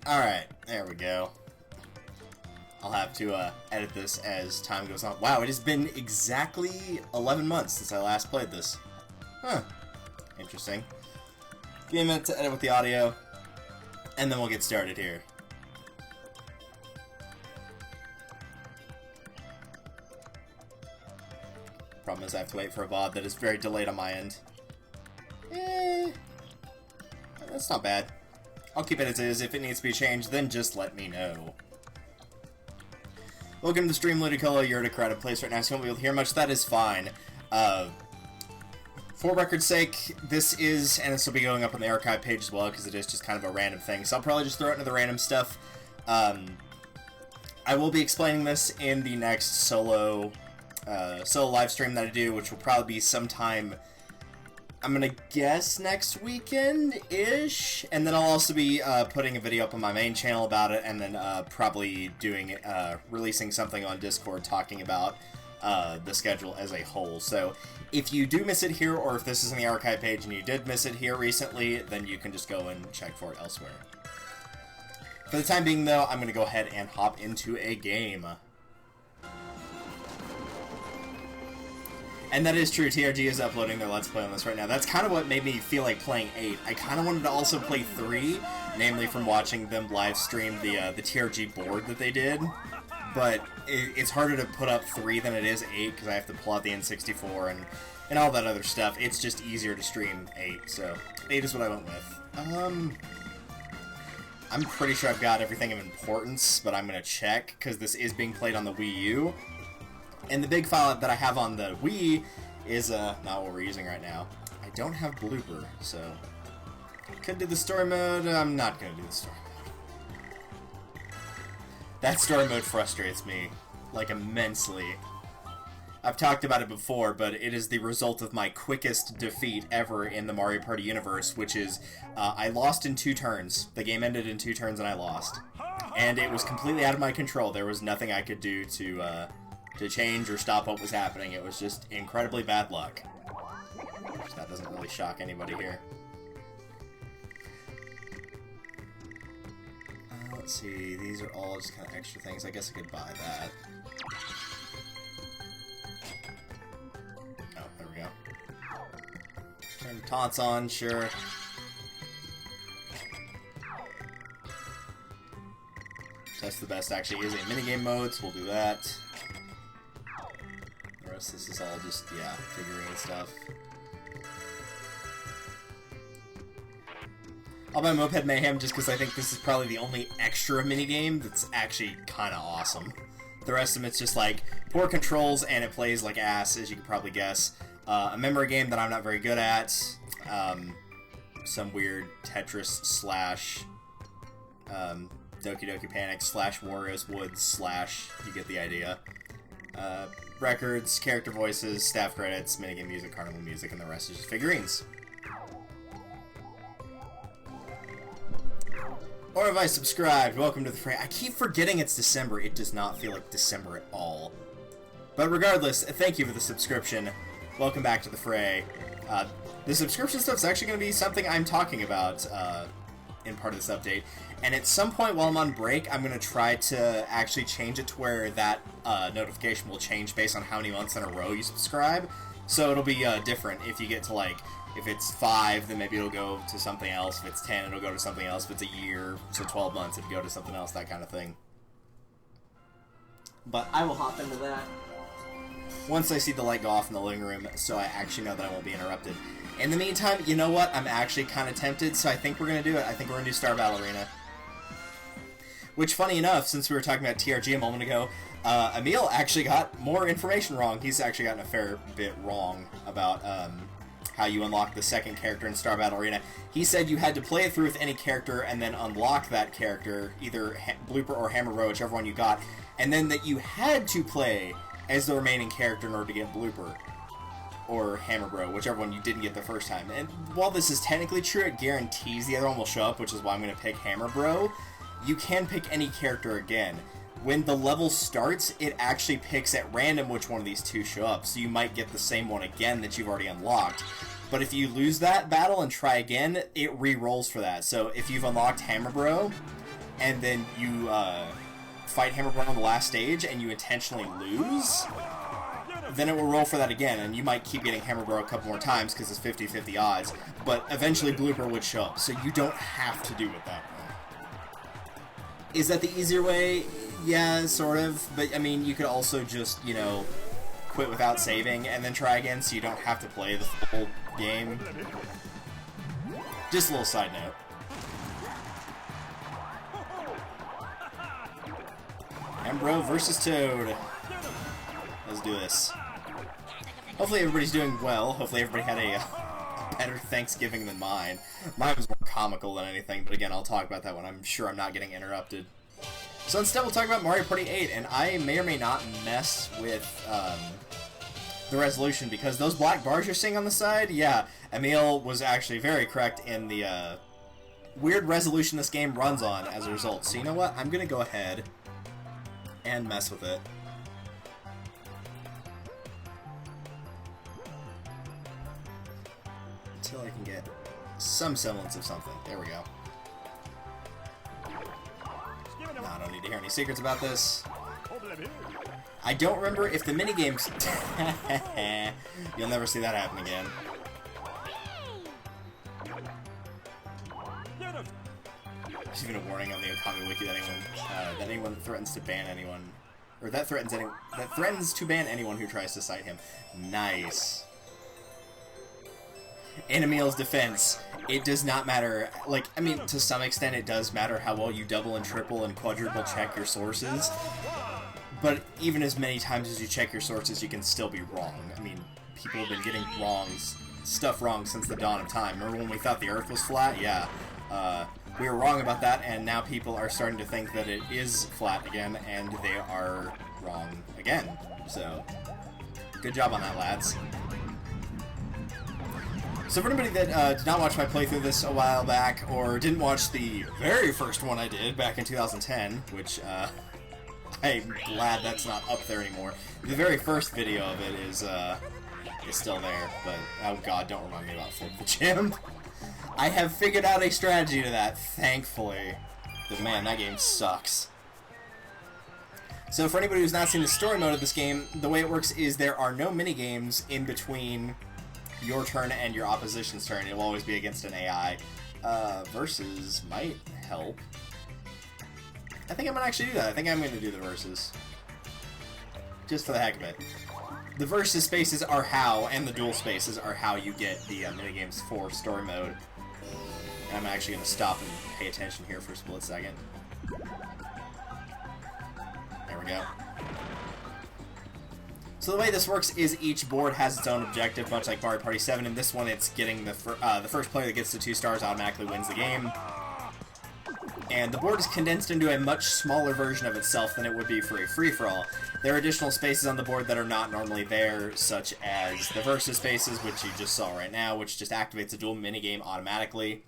Alright, there we go. I'll have to edit this as time goes on. Wow, it has been exactly 11 months since I last played this. Huh. Interesting. Give me a minute to edit with the audio, and then we'll get started here. Problem is I have to wait for a VOD that is very delayed on my end. That's not bad. I'll keep it as is. If it needs to be changed, then just let me know. Welcome to Stream Ludicolo. You're at a crowded place right now, so you won't be able to hear much. That is fine. For record's sake, this is, and this will be going up on the archive page as well, because it is just kind of a random thing, so I'll probably just throw it into the random stuff. I will be explaining this in the next solo live stream that I do, which will probably be sometime, I'm gonna guess next weekend-ish, and then I'll also be putting a video up on my main channel about it, and then probably doing releasing something on Discord talking about the schedule as a whole. So if you do miss it here, or if this is in the archive page and you did miss it here recently, then you can just go and check for it elsewhere. For the time being, though, I'm gonna go ahead and hop into a game. And that is true, TRG is uploading their Let's Play on this right now. That's kind of what made me feel like playing 8. I kind of wanted to also play 3, namely from watching them live stream the TRG board that they did. But it's harder to put up 3 than it is 8, because I have to pull out the N64 and all that other stuff. It's just easier to stream 8, so 8 is what I went with. I'm pretty sure I've got everything of importance, but I'm going to check, because this is being played on the Wii U. And the big file that I have on the Wii is not what we're using right now. I don't have Blooper, so I could do the story mode. I'm not going to do the story mode. That story mode frustrates me, like, immensely. I've talked about it before, but it is the result of my quickest defeat ever in the Mario Party universe, which is, I lost in 2 turns. The game ended in 2 turns and I lost. And it was completely out of my control. There was nothing I could do to change or stop what was happening. It was just incredibly bad luck. Which that doesn't really shock anybody here. Let's see, these are all just kind of extra things. I guess I could buy that. Oh, there we go. Turn taunts on, sure. Test the best actually is a minigame mode, so we'll do that. The rest of this is all just, yeah, figurine stuff. I'll buy Moped Mayhem just because I think this is probably the only extra minigame that's actually kind of awesome. The rest of it's just like poor controls and it plays like ass, as you can probably guess. A memory game that I'm not very good at. Some weird Tetris slash Doki Doki Panic slash Wario's Woods slash, you get the idea. Records, character voices, staff credits, minigame music, carnival music, and the rest is just figurines. Or have I subscribed? Welcome to the fray. I keep forgetting it's December. It does not feel like December at all. But regardless, thank you for the subscription. Welcome back to the fray. The subscription stuff's actually going to be something I'm talking about in part of this update. And at some point while I'm on break, I'm going to try to actually change it to where that notification will change based on how many months in a row you subscribe. So it'll be different if you get to, like, if it's 5, then maybe it'll go to something else. If it's 10, it'll go to something else. If it's a year, so 12 months, it'll go to something else, that kind of thing. But I will hop into that once I see the light go off in the living room, so I actually know that I won't be interrupted. In the meantime, you know what? I'm actually kind of tempted, so I think we're going to do it. I think we're going to do Star Ballerina. Which, funny enough, since we were talking about TRG a moment ago, Emil actually got more information wrong. He's actually gotten a fair bit wrong about how you unlock the second character in Star Battle Arena. He said you had to play it through with any character and then unlock that character, either Blooper or Hammer Bro, whichever one you got, and then that you had to play as the remaining character in order to get Blooper or Hammer Bro, whichever one you didn't get the first time. And while this is technically true, it guarantees the other one will show up, which is why I'm going to pick Hammer Bro. You can pick any character again. When the level starts, it actually picks at random which one of these two show up, so you might get the same one again that you've already unlocked. But if you lose that battle and try again, it re-rolls for that. So if you've unlocked Hammer Bro, and then you fight Hammer Bro on the last stage, and you intentionally lose, then it will roll for that again, and you might keep getting Hammer Bro a couple more times because it's 50-50 odds, but eventually Blooper would show up, so you don't have to do it that way. Is that the easier way? Yeah, sort of, but I mean, you could also just, you know, quit without saving and then try again so you don't have to play the whole game. Just a little side note. Ambro versus Toad. Let's do this. Hopefully everybody's doing well. Hopefully everybody had a better Thanksgiving than mine. Mine was more comical than anything, but again, I'll talk about that when I'm sure I'm not getting interrupted. So instead we'll talk about Mario Party 8, and I may or may not mess with the resolution, because those black bars you're seeing on the side, yeah, Emil was actually very correct in the weird resolution this game runs on as a result. So you know what? I'm going to go ahead and mess with it. Until I can get some semblance of something. There we go. No, I don't need to hear any secrets about this. I don't remember if the minigames... You'll never see that happen again. There's even a warning on the Okami Wiki that anyone that threatens to ban anyone, or that threatens to ban anyone who tries to cite him. Nice. In Emil's defense, it does not matter. Like, I mean, to some extent, it does matter how well you double and triple and quadruple check your sources. But even as many times as you check your sources, you can still be wrong. I mean, people have been getting stuff wrong since the dawn of time. Remember when we thought the Earth was flat? Yeah. We were wrong about that, and now people are starting to think that it is flat again, and they are wrong again. So, good job on that, lads. So for anybody that did not watch my playthrough of this a while back, or didn't watch the very first one I did back in 2010, which I'm glad that's not up there anymore. The very first video of it is still there, but oh god, don't remind me about Flip the Gym. I have figured out a strategy to that, thankfully. But man, that game sucks. So for anybody who's not seen the story mode of this game, the way it works is there are no mini-games in between your turn and your opposition's turn. It will always be against an AI. Versus might help. I think I'm going to actually do that. I think I'm going to do the versus. Just for the heck of it. The versus spaces are how, and the dual spaces are how you get the minigames for story mode. And I'm actually going to stop and pay attention here for a split second. There we go. So the way this works is each board has its own objective, much like Mario Party 7. In this one, it's getting the first player that gets to 2 stars automatically wins the game. And the board is condensed into a much smaller version of itself than it would be for a free-for-all. There are additional spaces on the board that are not normally there, such as the versus spaces, which you just saw right now, which just activates a dual minigame automatically.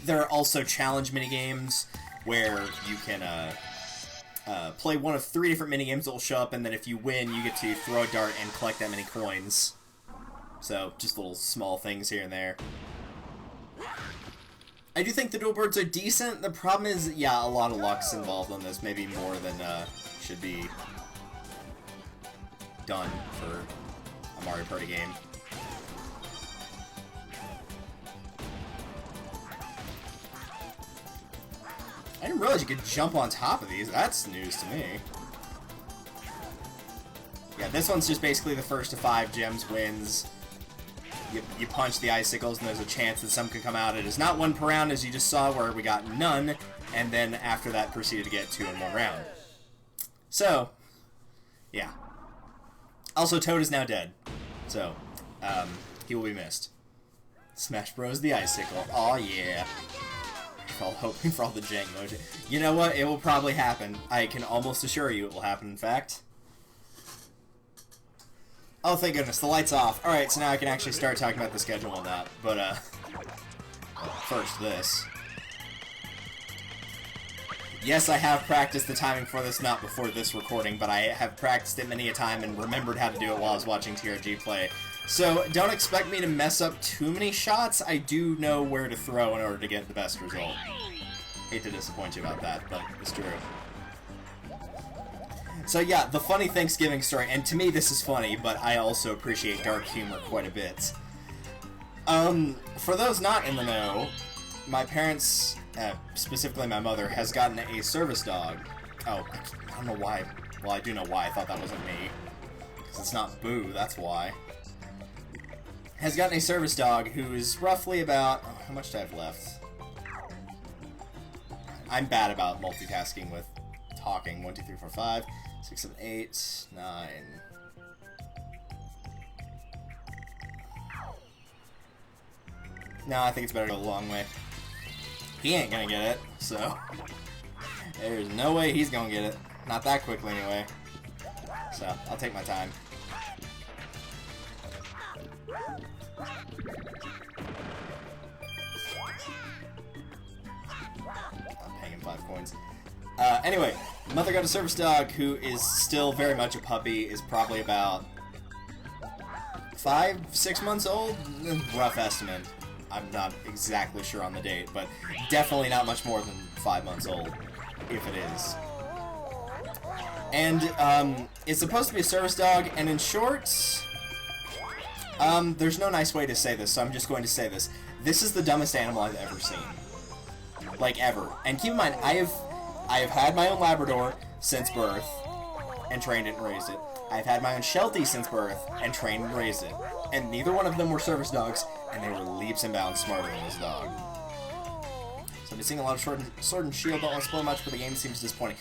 There are also challenge minigames, where you can play one of 3 different minigames that will show up, and then if you win, you get to throw a dart and collect that many coins. So, just little small things here and there. I do think the dual boards are decent. The problem is, yeah, a lot of luck's involved on this, maybe more than should be done for a Mario Party game. I didn't realize you could jump on top of these. That's news to me. Yeah, this one's just basically the first to 5 gems wins. You punch the icicles, and there's a chance that some can come out. It is not 1 per round, as you just saw, where we got none. and then after that proceeded to get 2 in 1 round. So, yeah. Also, Toad is now dead, so he will be missed. Smash Bros. The Icicle. Aw, yeah. We're all hoping for all the jank emoji. You know what? It will probably happen. I can almost assure you it will happen, in fact. Oh, thank goodness. The light's off. Alright, so now I can actually start talking about the schedule and that. But, first, this. Yes, I have practiced the timing for this, not before this recording, but I have practiced it many a time and remembered how to do it while I was watching TRG play. So, don't expect me to mess up too many shots. I do know where to throw in order to get the best result. Hate to disappoint you about that, but it's true. So yeah, the funny Thanksgiving story, and to me this is funny, but I also appreciate dark humor quite a bit. For those not in the know, my parents, specifically my mother, has gotten a service dog. Oh, I don't know why. Well, I do know why. I thought that wasn't me. Because it's not Boo, that's why. Has gotten a service dog who is roughly about... Oh, how much do I have left? I'm bad about multitasking with talking. 1, 2, 3, 4, 5, 6, 7, 8, 9... No, I think it's better to go the long way. He ain't gonna get it, so... There's no way he's gonna get it. Not that quickly, anyway. So, I'll take my time. I'm paying him 5 coins. Anyway, mother got a service dog who is still very much a puppy, is probably about 5, 6 months old? Rough estimate. I'm not exactly sure on the date, but definitely not much more than 5 months old, if it is. And, it's supposed to be a service dog, and in short, there's no nice way to say this, so I'm just going to say this. This is the dumbest animal I've ever seen. Like, ever. And keep in mind, I have had my own Labrador since birth, and trained it and raised it. I've had my own Sheltie since birth, and trained and raised it. And neither one of them were service dogs, and they were leaps and bounds smarter than this dog. So I've been seeing a lot of Sword and Shield. Don't want to spoil much, but the game seems disappointing.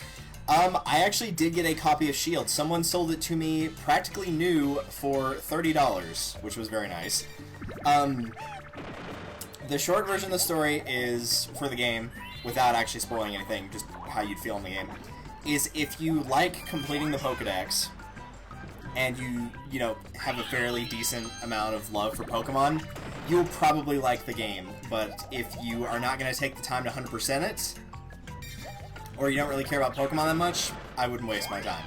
I actually did get a copy of Shield. Someone sold it to me practically new for $30, which was very nice. The short version of the story is, for the game, without actually spoiling anything, just how you'd feel in the game, is if you like completing the Pokedex, and you know, have a fairly decent amount of love for Pokemon, you'll probably like the game. But if you are not going to take the time to 100% it, or you don't really care about Pokemon that much, I wouldn't waste my time.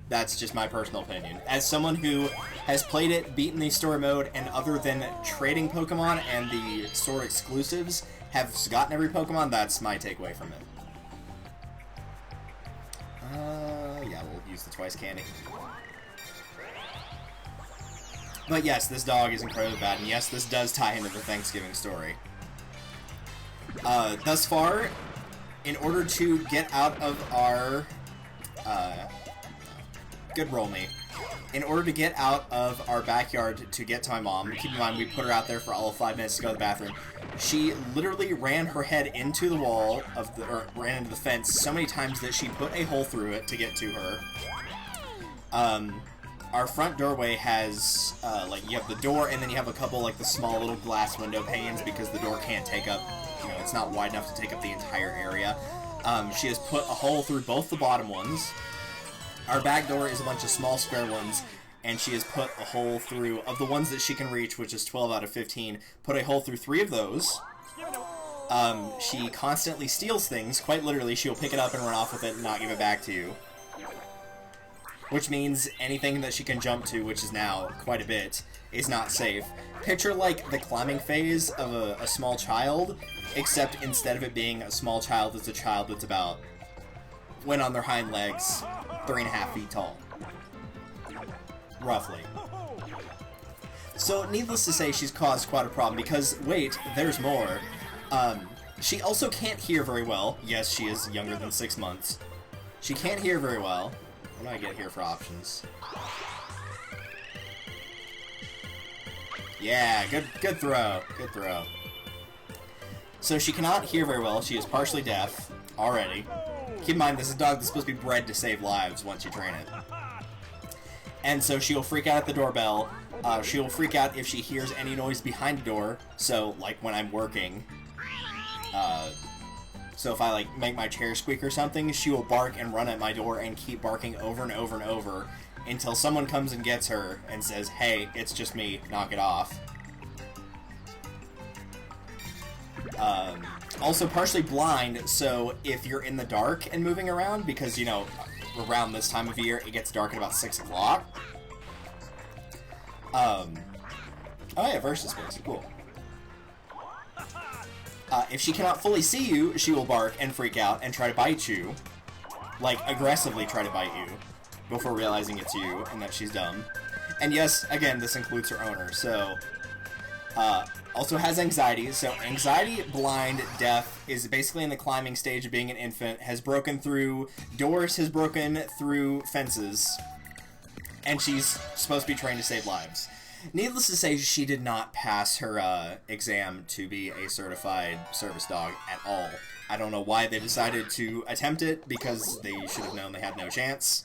That's just my personal opinion. As someone who has played it, beaten the story mode, and other than trading Pokemon and the Sword exclusives, have gotten every Pokemon, that's my takeaway from it. Yeah, we'll use the twice candy. But yes, this dog is incredibly bad, and yes, this does tie into the Thanksgiving story. Thus far, in order to get out of our... good roll me. In order to get out of our backyard to get to my mom, keep in mind we put her out there for all of 5 minutes to go to the bathroom, she literally ran her head into the wall of the, or ran into the fence so many times that she put a hole through it to get to her. Our front doorway has, like, you have the door, and then you have a couple, like, the small little glass window panes because the door can't take up, you know, it's not wide enough to take up the entire area. She has put a hole through both the bottom ones. Our back door is a bunch of small square ones, and she has put a hole through, of the ones that she can reach, which is 12 out of 15, put a hole through 3 of those. She constantly steals things, quite literally. She'll pick it up and run off with it and not give it back to you. Which means anything that she can jump to, which is now quite a bit, is not safe. Picture, like, the climbing phase of a small child, except instead of it being a small child, it's a child that's about, when on their hind legs, 3.5 feet tall. Roughly. So, needless to say, she's caused quite a problem, because, wait, there's more. She also can't hear very well. Yes, she is younger than 6 months. She can't hear very well. What do I get here for options? Yeah, good throw. Good throw. So she cannot hear very well. She is partially deaf already. Keep in mind, this is a dog that's supposed to be bred to save lives once you train it. And so she'll freak out at the doorbell. She'll freak out if she hears any noise behind the door. So, like when I'm working. So if I, like, make my chair squeak or something, she will bark and run at my door and keep barking over and over and over until someone comes and gets her and says, hey, it's just me, knock it off. Also partially blind, so if you're in the dark and moving around, because, you know, around this time of year, it gets dark at about 6 o'clock. Oh yeah, versus space, cool. If she cannot fully see you, she will bark and freak out and try to bite you. Like, aggressively try to bite you, before realizing it's you and that she's dumb. And yes, again, this includes her owner, so... also has anxiety, so anxiety, blind, deaf, is basically in the climbing stage of being an infant, has broken through doors, has broken through fences, and she's supposed to be trained to save lives. Needless to say, she did not pass her exam to be a certified service dog at all. I don't know why they decided to attempt it, because they should have known they had no chance,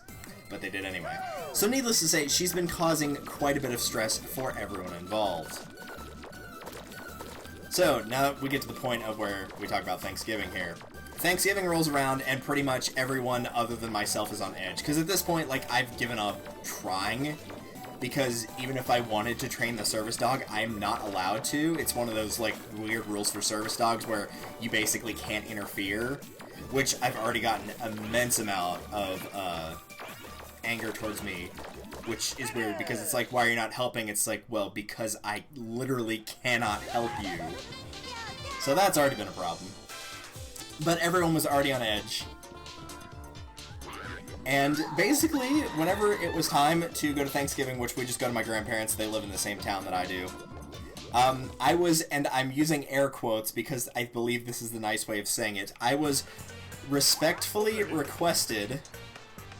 but they did anyway. So needless to say, she's been causing quite a bit of stress for everyone involved. So, now that we get to the point of where we talk about Thanksgiving here. Thanksgiving rolls around, and pretty much everyone other than myself is on edge. Because at this point, like, I've given up trying. Because even if I wanted to train the service dog, I'm not allowed to. It's one of those, like, weird rules for service dogs where you basically can't interfere. Which I've already gotten an immense amount of anger towards me. Which is weird, because it's like, why are you not helping? It's like, well, because I literally cannot help you. So that's already been a problem. But everyone was already on edge. And basically, whenever it was time to go to Thanksgiving, which we just go to my grandparents, they live in the same town that I do. I was, and I'm using air quotes because I believe this is the nice way of saying it, I was respectfully requested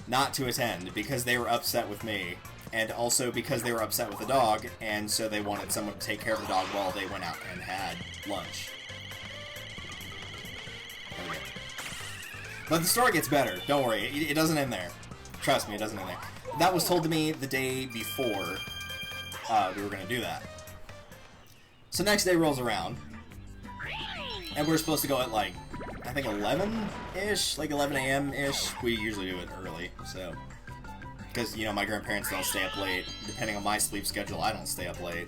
not to attend because they were upset with me, and also because they were upset with the dog, and so they wanted someone to take care of the dog while they went out and had lunch. There we go. But the story gets better. Don't worry. It doesn't end there. Trust me, it doesn't end there. That was told to me the day before we were going to do that. So next day rolls around, and we're supposed to go at, like, I think 11-ish, like 11 a.m.-ish. We usually do it early, so. Because, you know, my grandparents don't stay up late. Depending on my sleep schedule, I don't stay up late.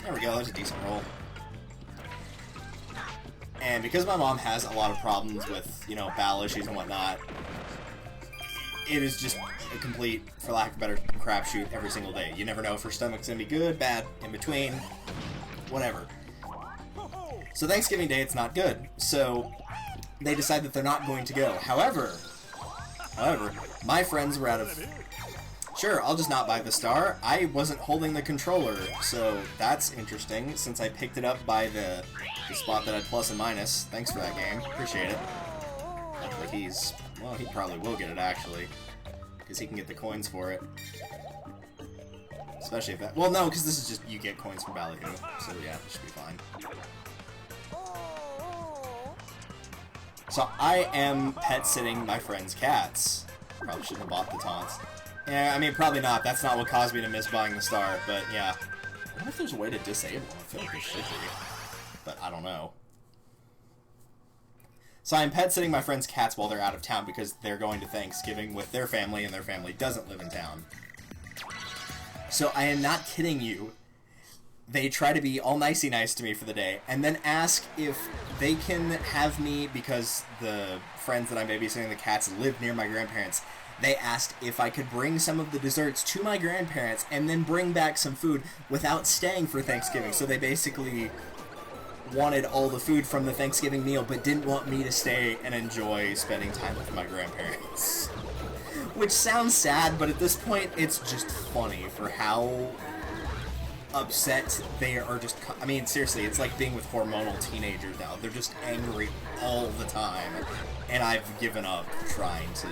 There we go, there's a decent roll. And because my mom has a lot of problems with, you know, bowel issues and whatnot, it is just a complete, for lack of a better term, crapshoot every single day. You never know if her stomach's gonna be good, bad, in between, whatever. So Thanksgiving Day, it's not good. So they decide that they're not going to go. However, my friends were out of... Sure, I'll just not buy the star. I wasn't holding the controller, so that's interesting, since I picked it up by the spot that had plus and minus. Thanks for that, game. Appreciate it. Hopefully he's... Well, he probably will get it, actually. Because he can get the coins for it. Especially if that... Well, no, because this is just... You get coins from Ballyhoo. So, yeah, it should be fine. So, I am pet-sitting my friend's cats. Probably shouldn't have bought the taunts. Yeah, I mean, probably not. That's not what caused me to miss buying the star, but yeah. I wonder if there's a way to disable them. I feel like there should be. But I don't know. So I'm pet-sitting my friend's cats while they're out of town because they're going to Thanksgiving with their family, and their family doesn't live in town. So I am not kidding you. They try to be all nicey nice to me for the day, and then ask if they can have me, because the friends that I'm babysitting the cats live near my grandparents. They asked if I could bring some of the desserts to my grandparents and then bring back some food without staying for Thanksgiving. So they basically wanted all the food from the Thanksgiving meal, but didn't want me to stay and enjoy spending time with my grandparents. Which sounds sad, but at this point, it's just funny for how upset they are. Just, I mean, seriously, it's like being with hormonal teenagers now. They're just angry all the time, and I've given up trying to,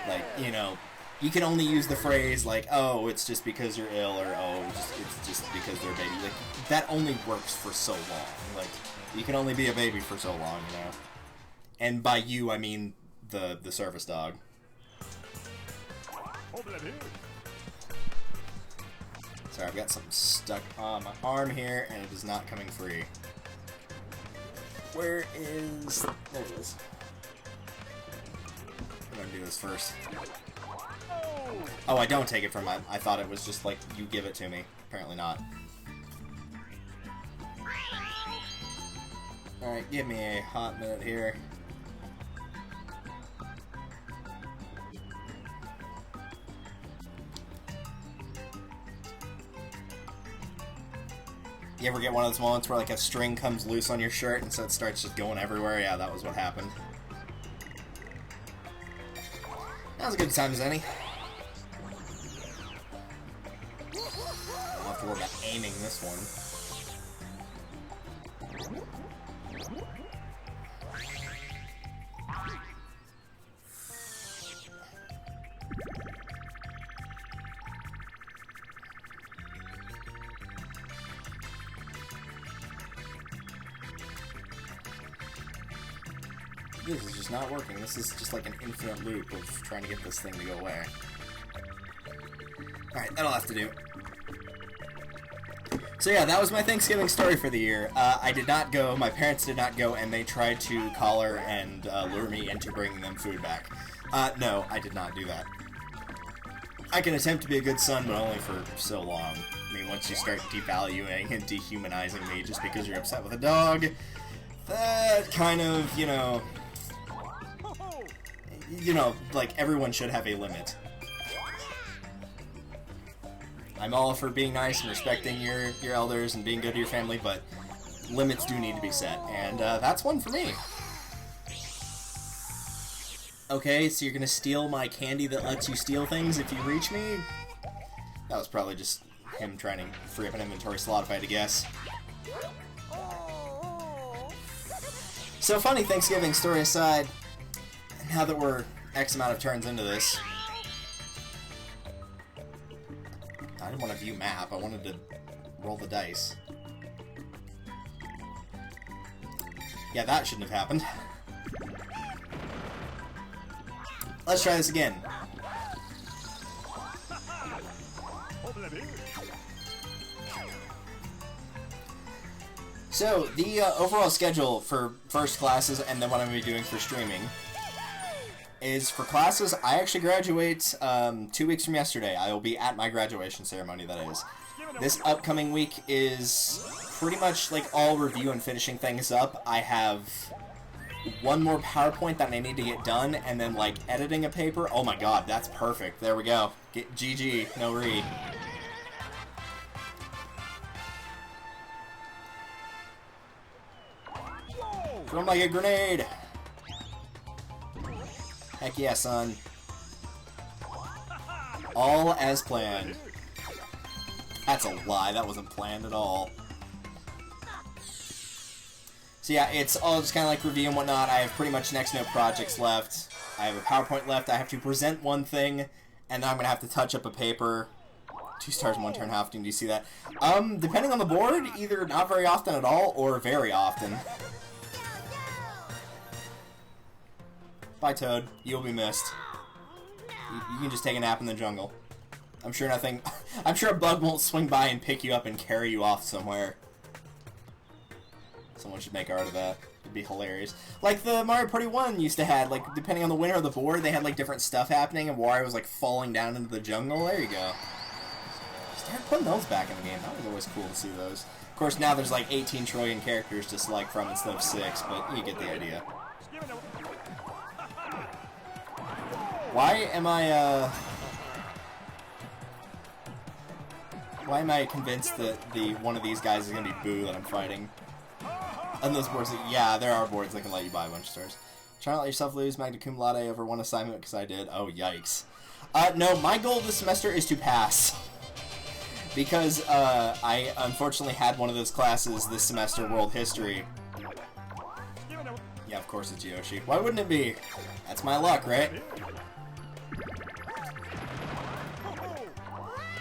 like, you know, you can only use the phrase like, "Oh, it's just because you're ill," or "Oh, it's just because they're a baby." Like that only works for so long. Like you can only be a baby for so long, you know. And by you, I mean the service dog. Sorry, I've got something stuck on my arm here, and it is not coming free. Where is... There it is. I'm gonna do this first. Oh, I don't take it from him. I thought it was just like, you give it to me. Apparently not. Alright, give me a hot minute here. You ever get one of those moments where like a string comes loose on your shirt and so it starts just going everywhere? Yeah, that was what happened. That was a good time as any. I'll have to worry about aiming this one. This is just not working. This is just like an infinite loop of trying to get this thing to go away. Alright, that'll have to do. So yeah, that was my Thanksgiving story for the year. I did not go, my parents did not go, and they tried to collar and lure me into bringing them food back. No, I did not do that. I can attempt to be a good son, but only for so long. I mean, once you start devaluing and dehumanizing me just because you're upset with a dog, that kind of, you know, like, everyone should have a limit. I'm all for being nice and respecting your elders and being good to your family, but limits do need to be set, and that's one for me. Okay, so you're gonna steal my candy that lets you steal things if you reach me? That was probably just him trying to free up an inventory slot, if I had to guess. So, funny Thanksgiving story aside, now that we're X amount of turns into this, I didn't want to view map, I wanted to roll the dice. Yeah, that shouldn't have happened. Let's try this again. So, the overall schedule for first classes and then what I'm going to be doing for streaming is for classes, I actually graduate 2 weeks from yesterday. I will be at my graduation ceremony, that is. This upcoming week is pretty much like all review and finishing things up. I have one more PowerPoint that I need to get done, and then like editing a paper. Oh my god, that's perfect. There we go. Get GG, no re. Throw him like a grenade! Heck yeah, son. All as planned. That's a lie, that wasn't planned at all. So yeah, it's all just kind of like review and whatnot. I have pretty much next to no projects left. I have a PowerPoint left. I have to present one thing, and then I'm going to have to touch up a paper. 2 stars, 1 turn, half. Do you see that? Depending on the board, either not very often at all, or very often. Bye, Toad. You'll be missed. You can just take a nap in the jungle. I'm sure nothing... I'm sure a bug won't swing by and pick you up and carry you off somewhere. Someone should make art of that. It'd be hilarious. Like the Mario Party 1 used to have, like, depending on the winner of the board, they had, like, different stuff happening, and Wario was, like, falling down into the jungle. There you go. Start putting those back in the game. That was always cool to see those. Of course, now there's, like, 18 trillion characters to select from instead of 6, but you get the idea. Why am I convinced that one of these guys is gonna be Boo that I'm fighting? On those boards, yeah, there are boards that can let you buy a bunch of stars. Try not to let yourself lose magna cum laude over one assignment because I did. Oh, yikes. No, my goal this semester is to pass. Because I unfortunately had one of those classes this semester, World History. Yeah, of course it's Yoshi. Why wouldn't it be? That's my luck, right?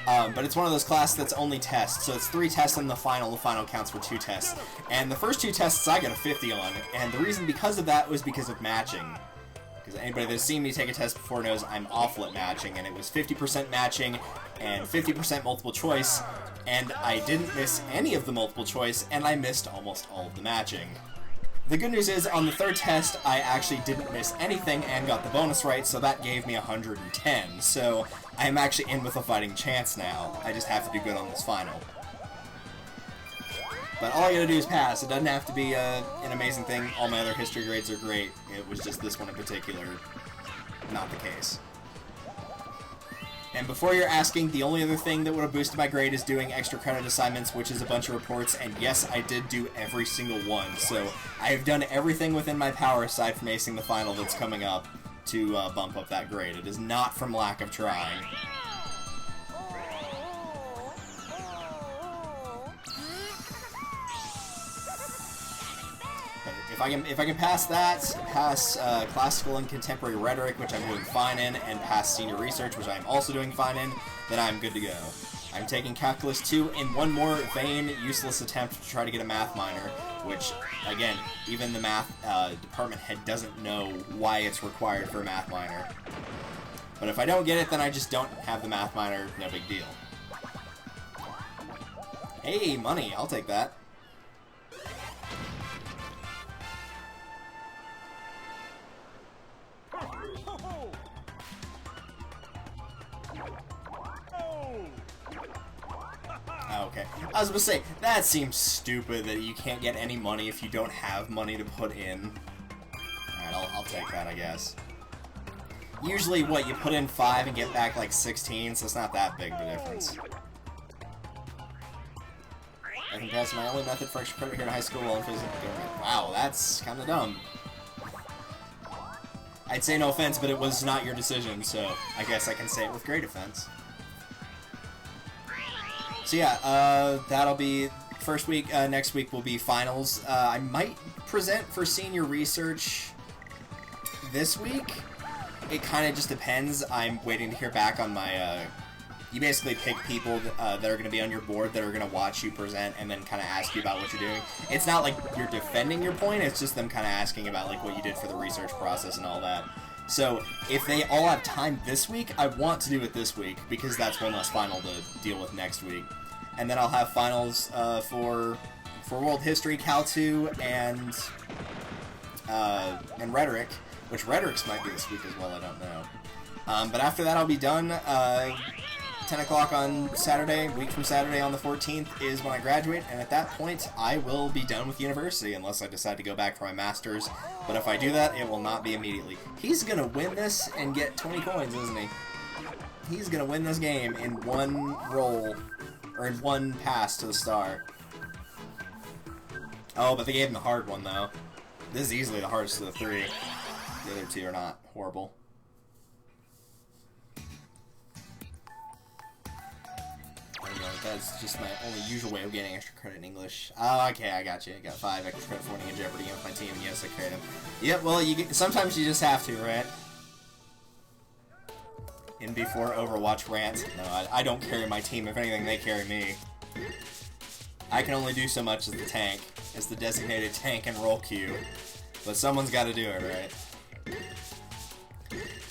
But it's one of those classes that's only tests, so it's 3 tests in the final counts for 2 tests. And the first 2 tests I got a 50 on, and the reason because of that was because of matching. Because anybody that's seen me take a test before knows I'm awful at matching, and it was 50% matching and 50% multiple choice, and I didn't miss any of the multiple choice, and I missed almost all of the matching. The good news is, on the 3rd test, I actually didn't miss anything and got the bonus right, so that gave me 110. So I'm actually in with a fighting chance now. I just have to do good on this final. But all you gotta do is pass. It doesn't have to be an amazing thing. All my other history grades are great. It was just this one in particular, not the case. And before you're asking, the only other thing that would have boosted my grade is doing extra credit assignments, which is a bunch of reports, and yes, I did do every single one. So I have done everything within my power, aside from acing the final that's coming up, to bump up that grade. It is not from lack of trying. If I can pass that, pass classical and contemporary rhetoric, which I'm doing fine in, and pass senior research, which I'm also doing fine in, then I'm good to go. I'm taking calculus 2 in one more vain, useless attempt to try to get a math minor, which, again, even the math department head doesn't know why it's required for a math minor. But if I don't get it, then I just don't have the math minor, no big deal. Hey, money, I'll take that. Okay. I was gonna say, that seems stupid that you can't get any money if you don't have money to put in. Alright, I'll take that, I guess. Usually, what, you put in 5 and get back like 16, so it's not that big of a difference. I think that's my only method for extra credit here in high school while in physics government. Wow, that's kinda dumb. I'd say no offense, but it was not your decision, so I guess I can say it with great offense. So yeah, that'll be first week. Next week will be finals. I might present for senior research this week. It kind of just depends. I'm waiting to hear back on my... you basically pick people that are going to be on your board that are going to watch you present and then kind of ask you about what you're doing. It's not like you're defending your point, it's just them kind of asking about like what you did for the research process and all that. So, if they all have time this week, I want to do it this week, because that's one less final to deal with next week. And then I'll have finals for World History, Cal 2, and Rhetoric, which Rhetorics might be this week as well, I don't know. But after that I'll be done. 10 o'clock on Saturday, week from Saturday on the 14th is when I graduate, and at that point I will be done with university unless I decide to go back for my master's. But if I do that, it will not be immediately. He's gonna win this and get 20 coins, isn't he? He's gonna win this game in one roll, or in one pass to the star. Oh, but they gave him the hard one, though. This is easily the hardest of the 3. The other 2 are not horrible. That's just my only usual way of getting extra credit in English. Oh, okay, I got you. I got 5 extra credit for winning a Jeopardy with my team. Yes, I carried them. Yep, well, sometimes you just have to, right? In before Overwatch rant. No, I don't carry my team. If anything, they carry me. I can only do so much as the tank, as the designated tank and roll queue. But someone's got to do it, right?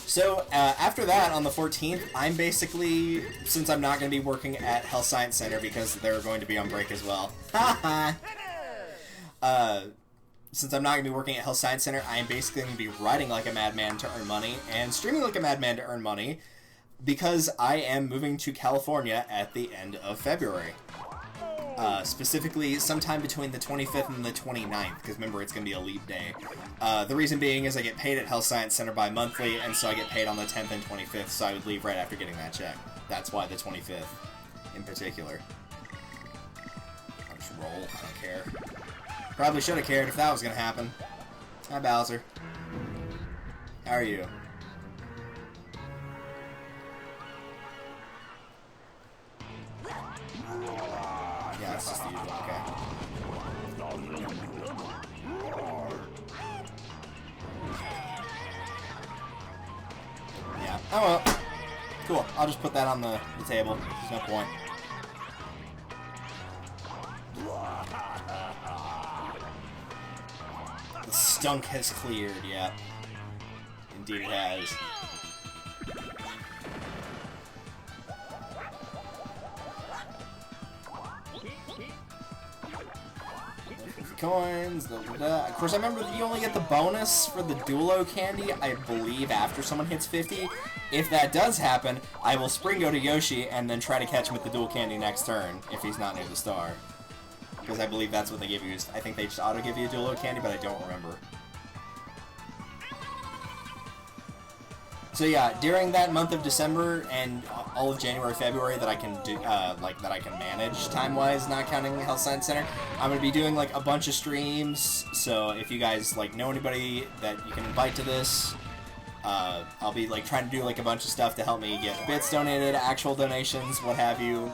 So, after that, on the 14th, I'm basically, since I'm not going to be working at Health Science Center because they're going to be on break as well, since I'm not going to be working at Health Science Center, I am basically going to be writing like a madman to earn money, and streaming like a madman to earn money, because I am moving to California at the end of February. Specifically sometime between the 25th and the 29th, because remember, it's going to be a leap day. The reason being is I get paid at Health Science Center bi-monthly, and so I get paid on the 10th and 25th, so I would leave right after getting that check. That's why the 25th, in particular. I'll just roll, I don't care. Probably should have cared if that was going to happen. Hi, Bowser. How are you? Yeah, it's just the usual, okay. Yeah, oh well. Cool. I'll just put that on the table. There's no point. The stunk has cleared, yeah. Indeed it has. Coins, Of course, I remember that you only get the bonus for the Duelo candy, I believe, after someone hits 50. If that does happen, I will spring go to Yoshi and then try to catch him with the dual candy next turn, if he's not near the star. Because I believe that's what they give you. I think they just auto-give you a Duelo candy, but I don't remember. So yeah, during that month of December and all of January, February that I can do, that I can manage time-wise, not counting Health Science Center, I'm gonna be doing like a bunch of streams. So if you guys like know anybody that you can invite to this, I'll be like trying to do like a bunch of stuff to help me get bits donated, actual donations, what have you.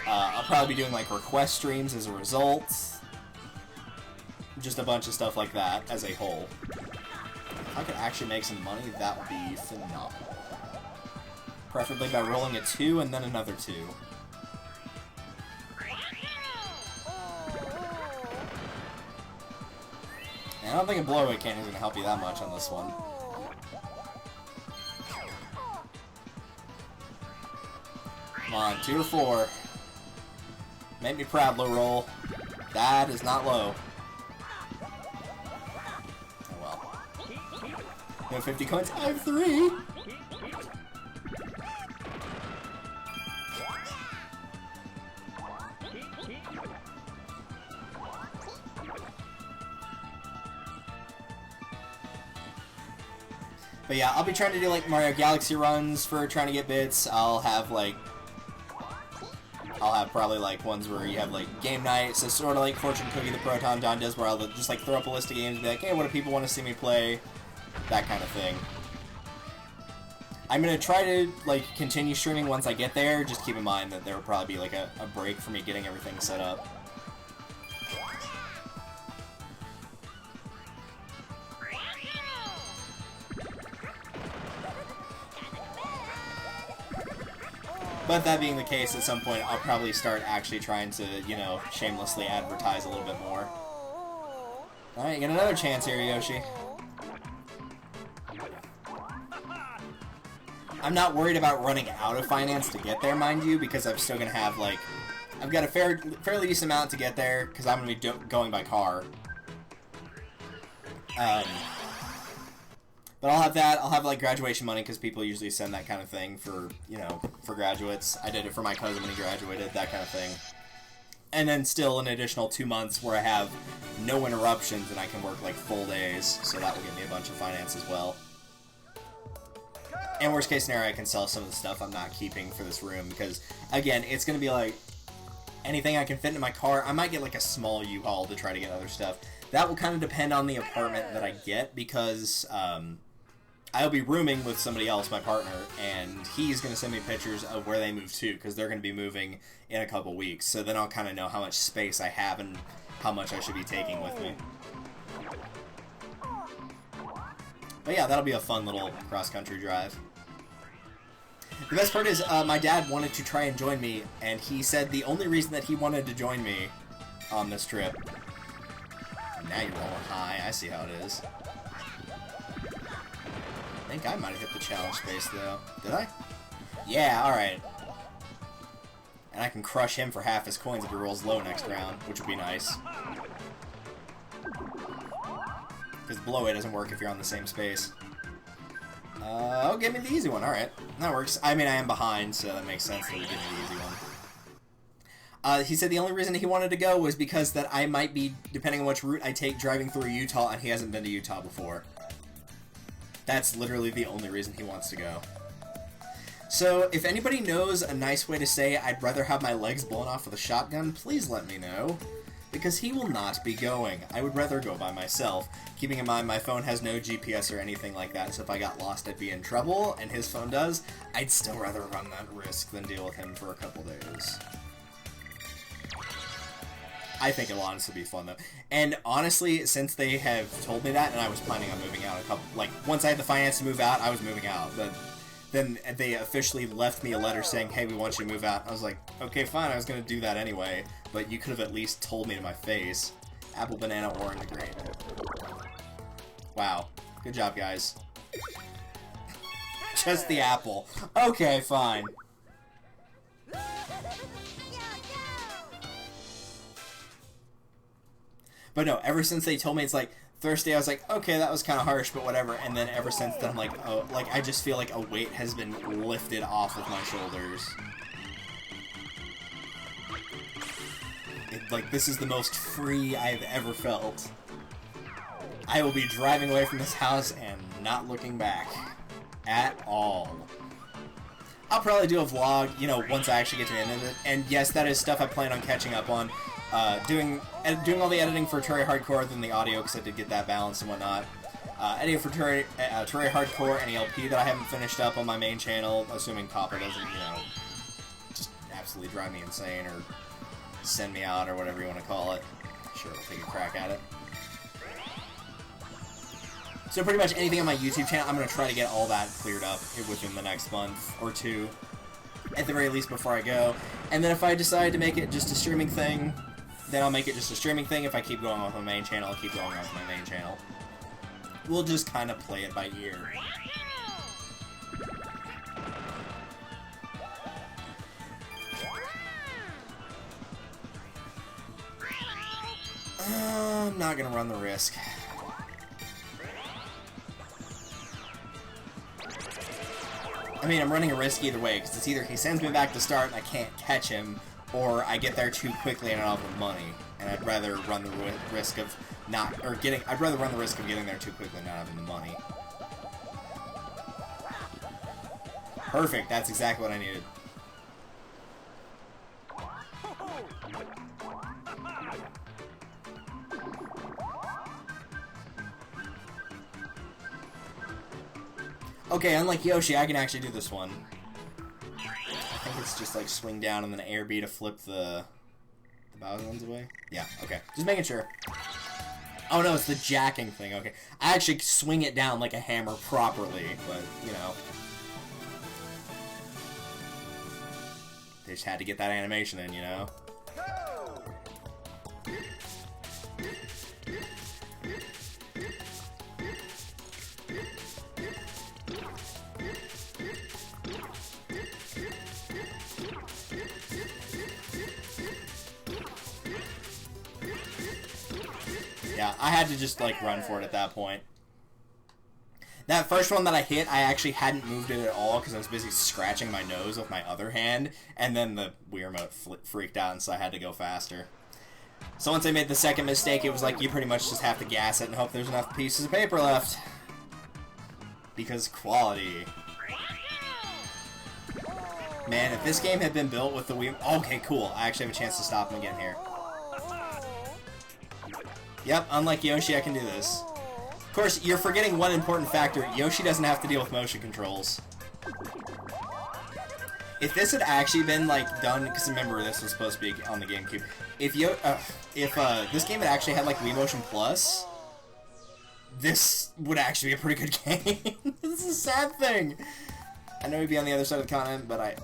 I'll probably be doing like request streams as a result. Just a bunch of stuff like that as a whole. If I could actually make some money, that would be phenomenal. Preferably by rolling a 2 and then another 2. And I don't think a blow-away candy is going to help you that much on this one. Come on, 2 or 4. Make me proud, low roll. That is not low. No 50 coins. I have 3! But yeah, I'll be trying to do like Mario Galaxy runs for trying to get bits. I'll have probably like ones where you have like game night, so sort of like Fortune Cookie the Proton Don does, where I'll just like throw up a list of games and be like, hey, what do people want to see me play? That kind of thing. I'm gonna try to like continue streaming once I get there. Just keep in mind that there will probably be like a break for me getting everything set up. But that being the case, at some point I'll probably start actually trying to, you know, shamelessly advertise a little bit more. Alright, you get another chance here, Yoshi. I'm not worried about running out of finance to get there, mind you, because I'm still going to have, like... I've got a fairly decent amount to get there, because I'm going to be going by car. But I'll have that. I'll have, like, graduation money, because people usually send that kind of thing for, you know, for graduates. I did it for my cousin when he graduated, that kind of thing. And then still an additional 2 months where I have no interruptions and I can work, like, full days, so that will give me a bunch of finance as well. And worst case scenario, I can sell some of the stuff I'm not keeping for this room, because, again, it's going to be, like, anything I can fit into my car. I might get, like, a small U-Haul to try to get other stuff. That will kind of depend on the apartment that I get, because, I'll be rooming with somebody else, my partner, and he's going to send me pictures of where they move to, because they're going to be moving in a couple weeks. So then I'll kind of know how much space I have and how much I should be taking with me. But yeah, that'll be a fun little cross-country drive. The best part is, my dad wanted to try and join me, and he said the only reason that he wanted to join me on this trip... Now you're rolling high, I see how it is. I think I might have hit the challenge space, though. Did I? Yeah, alright. And I can crush him for half his coins if he rolls low next round, which would be nice. Because blow-away doesn't work if you're on the same space. Oh, give me the easy one, alright. That works. I mean, I am behind, so that makes sense that he give me the easy one. He said the only reason he wanted to go was because that I might be, depending on which route I take, driving through Utah, and he hasn't been to Utah before. That's literally the only reason he wants to go. So, if anybody knows a nice way to say I'd rather have my legs blown off with a shotgun, please let me know. Because he will not be going. I would rather go by myself. Keeping in mind my phone has no GPS or anything like that, so if I got lost I'd be in trouble, and his phone does, I'd still rather run that risk than deal with him for a couple days. I think it'll honestly be fun, though. And honestly, since they have told me that, and I was planning on moving out once I had the finance to move out, I was moving out. then they officially left me a letter saying, hey, we want you to move out. I was like, okay, fine, I was going to do that anyway, but you could have at least told me to my face. Apple, banana, orange, green. Wow. Good job, guys. Just the apple. Okay, fine. But no, ever since they told me, it's like, first day I was like, okay, that was kind of harsh, but whatever. And then ever since then, I'm like, oh, like, I just feel like a weight has been lifted off of my shoulders. Like, this is the most free I've ever felt. I will be driving away from this house and not looking back. At all. I'll probably do a vlog, you know, once I actually get to the end of it. And yes, that is stuff I plan on catching up on. Doing all the editing for Terraria Hardcore, then the audio, because I did get that balance and whatnot. Editing for Terraria Hardcore and ELP that I haven't finished up on my main channel, assuming Koopa doesn't, you know, just absolutely drive me insane or send me out or whatever you want to call it. Sure, we'll take a crack at it. So pretty much anything on my YouTube channel, I'm going to try to get all that cleared up within the next month or two. At the very least before I go. And then if I decide to make it just a streaming thing, then I'll make it just a streaming thing. If I keep going with my main channel, I'll keep going on with my main channel. We'll just kind of play it by ear. I'm not going to run the risk. I mean, I'm running a risk either way, because it's either he sends me back to start and I can't catch him, or I get there too quickly and I don't have the money. And I'd rather run the risk of I'd rather run the risk of getting there too quickly and not having the money. Perfect, that's exactly what I needed. Okay, unlike Yoshi, I can actually do this one. I think it's just like swing down and then air B to flip the bowser ones away. Yeah, okay. Just making sure. Oh no, it's the jacking thing, okay. I actually swing it down like a hammer properly, but, you know. They just had to get that animation in, you know. Yeah, I had to just, like, run for it at that point. That first one that I hit, I actually hadn't moved it at all because I was busy scratching my nose with my other hand, and then the Wii Remote freaked out, and so I had to go faster. So once I made the second mistake, it was like you pretty much just have to gas it and hope there's enough pieces of paper left. Because quality. Man, if this game had been built with the Wii... Okay, cool. I actually have a chance to stop him again here. Yep, unlike Yoshi, I can do this. Of course, you're forgetting one important factor. Yoshi doesn't have to deal with motion controls. If this had actually been, like, done... Because remember, this was supposed to be on the GameCube. If this game had actually had, like, Wii Motion Plus, this would actually be a pretty good game. This is a sad thing. I know you'd be on the other side of the continent, but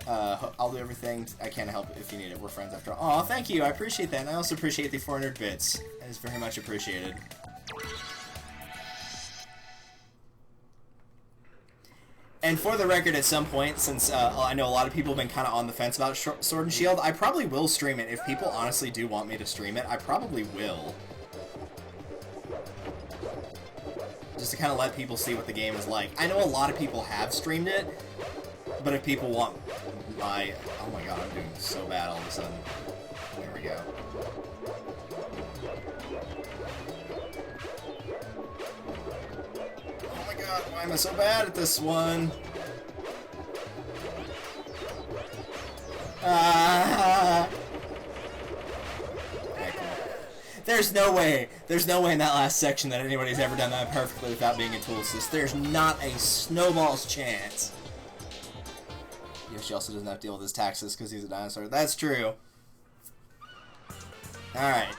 I'll do everything I can to help if you need it. We're friends after all. Aw, thank you. I appreciate that. And I also appreciate the 400 bits. That is very much appreciated. And for the record, at some point, since I know a lot of people have been kind of on the fence about Sword and Shield, I probably will stream it. If people honestly do want me to stream it, I probably will. Just to kind of let people see what the game is like. I know a lot of people have streamed it, but if people want my... Oh my god, I'm doing so bad all of a sudden. There we go. Oh my god, why am I so bad at this one? Ah! Okay, cool. There's no way in that last section that anybody's ever done that perfectly without being a tool assist. There's not a snowball's chance. Yoshi also doesn't have to deal with his taxes because he's a dinosaur. That's true. Alright.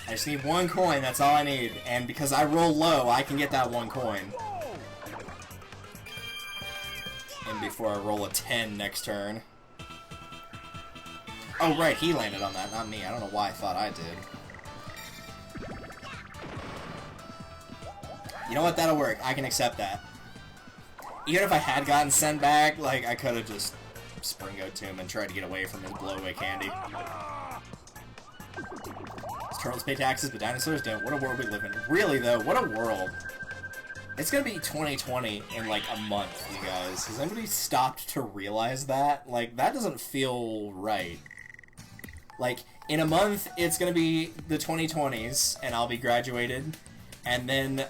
I just need 1 coin, that's all I need. And because I roll low, I can get that 1 coin. And before I roll a 10 next turn. Oh, right, he landed on that, not me. I don't know why I thought I did. You know what? That'll work. I can accept that. Even if I had gotten sent back, like, I could have just Springoed to him and tried to get away from his blow-away candy. Turtles pay taxes, but dinosaurs don't. What a world we live in. Really, though, what a world. It's gonna be 2020 in, like, a month, you guys. Has anybody stopped to realize that? Like, that doesn't feel right. Like, in a month, it's gonna be the 2020s, and I'll be graduated. And then,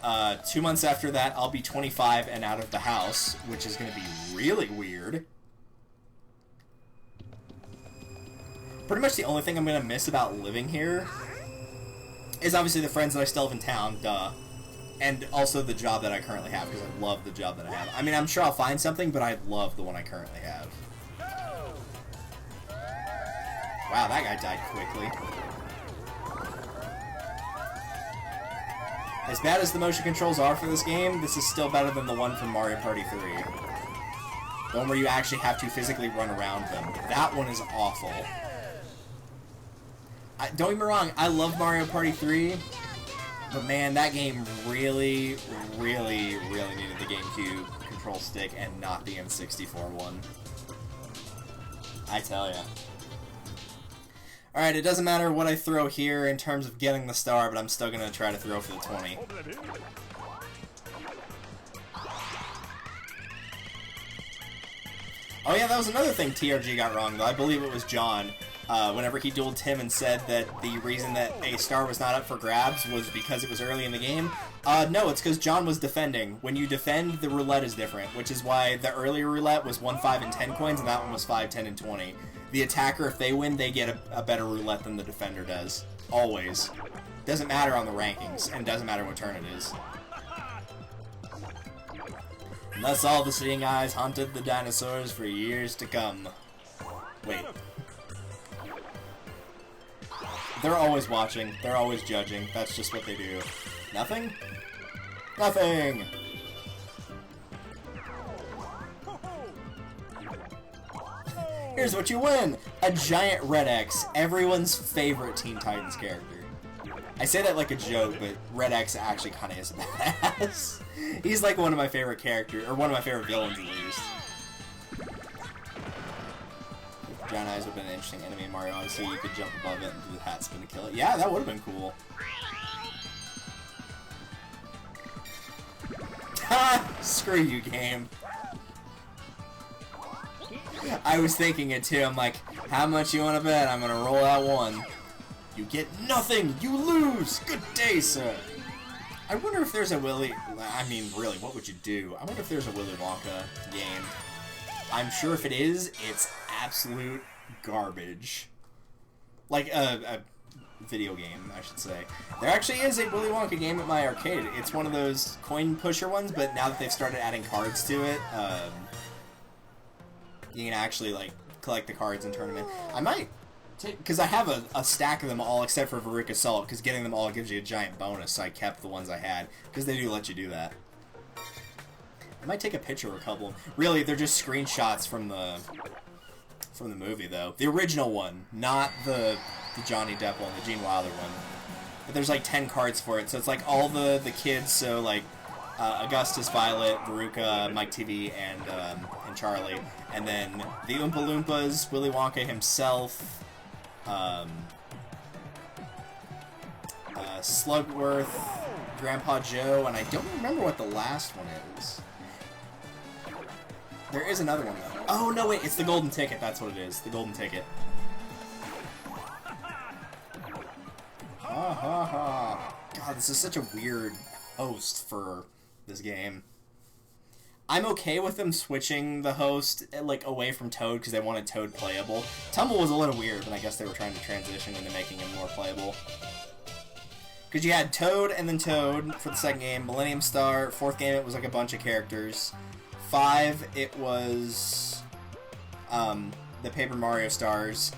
2 months after that, I'll be 25 and out of the house, which is gonna be really weird. Pretty much the only thing I'm gonna miss about living here is obviously the friends that I still have in town, duh. And also the job that I currently have, because I love the job that I have. I mean, I'm sure I'll find something, but I love the one I currently have. Wow, that guy died quickly. As bad as the motion controls are for this game, this is still better than the one from Mario Party 3. The one where you actually have to physically run around them. That one is awful. Don't get me wrong, I love Mario Party 3, but man, that game really, really, really needed the GameCube control stick and not the N64 one. I tell ya. Alright, it doesn't matter what I throw here in terms of getting the star, but I'm still gonna try to throw for the 20. Oh yeah, that was another thing TRG got wrong, though. I believe it was John. Whenever he dueled Tim and said that the reason that a star was not up for grabs was because it was early in the game. No, it's because John was defending. When you defend, the roulette is different, which is why the earlier roulette was 1, 5, and 10 coins, and that one was 5, 10, and 20. The attacker, if they win, they get a better roulette than the defender does. Always. Doesn't matter on the rankings, and doesn't matter what turn it is. And thus all the seeing eyes haunted the dinosaurs for years to come. Wait. They're always watching. They're always judging. That's just what they do. Nothing? Nothing! Here's what you win! A giant Red X, everyone's favorite Teen Titans character. I say that like a joke, but Red X actually kind of is a badass. He's like one of my favorite characters, or one of my favorite villains at least. Giant Eyes would have been an interesting enemy in Mario Odyssey. You could jump above it and do the hat spin to kill it. Yeah, that would have been cool. Ha! Screw you, game. I was thinking it too. I'm like, how much you want to bet? I'm gonna roll out 1. You get nothing! You lose! Good day, sir! I wonder if there's a Willy... I mean, really, what would you do? I wonder if there's a Willy Wonka game. I'm sure if it is, it's absolute garbage. Like, a video game, I should say. There actually is a Willy Wonka game at my arcade. It's one of those coin pusher ones, but now that they've started adding cards to it, you can actually, like, collect the cards and turn them in. I might take... Because I have a stack of them all except for Veruca Salt, because getting them all gives you a giant bonus, so I kept the ones I had. Because they do let you do that. I might take a picture of a couple. Really, they're just screenshots from the movie, though. The original one, not the Johnny Depp one, the Gene Wilder one. But there's like 10 cards for it, so it's like all the kids. So like Augustus, Violet, Veruca, Mike TV, and Charlie, and then the Oompa Loompas, Willy Wonka himself, Slugworth, Grandpa Joe, and I don't remember what the last one is. There is another one, though. Oh, no, wait, it's the Golden Ticket. That's what it is. The Golden Ticket. Ha, ha, ha. God, this is such a weird host for this game. I'm okay with them switching the host, like, away from Toad, because they wanted Toad playable. Tumble was a little weird, but I guess they were trying to transition into making him more playable. Because you had Toad and then Toad for the second game. Millennium Star. Fourth game, it was like a bunch of characters. 5, it was the Paper Mario Stars.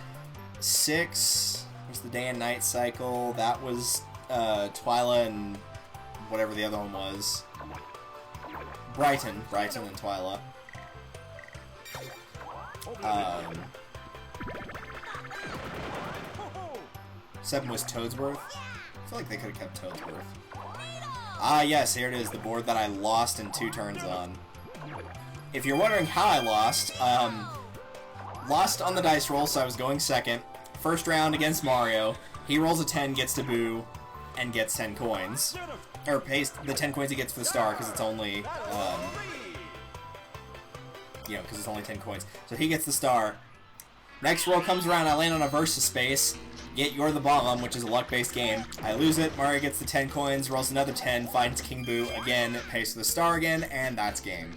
6, There's the day and night cycle. That was Twyla and whatever the other one was. Brighton and Twyla. 7 was Toadsworth. I feel like they could have kept Toadsworth. Ah, yes, here it is, the board that I lost in 2 turns on. If you're wondering how I lost, lost on the dice roll, so I was going second. First round against Mario. He rolls a 10, gets to Boo, and gets 10 coins. Or pays the 10 coins he gets for the star, because it's only, because it's only 10 coins. So he gets the star. Next roll comes around, I land on a Versus space. Get You're the Bomb, which is a luck-based game. I lose it, Mario gets the 10 coins, rolls another 10, finds King Boo again, pays for the star again, and that's game.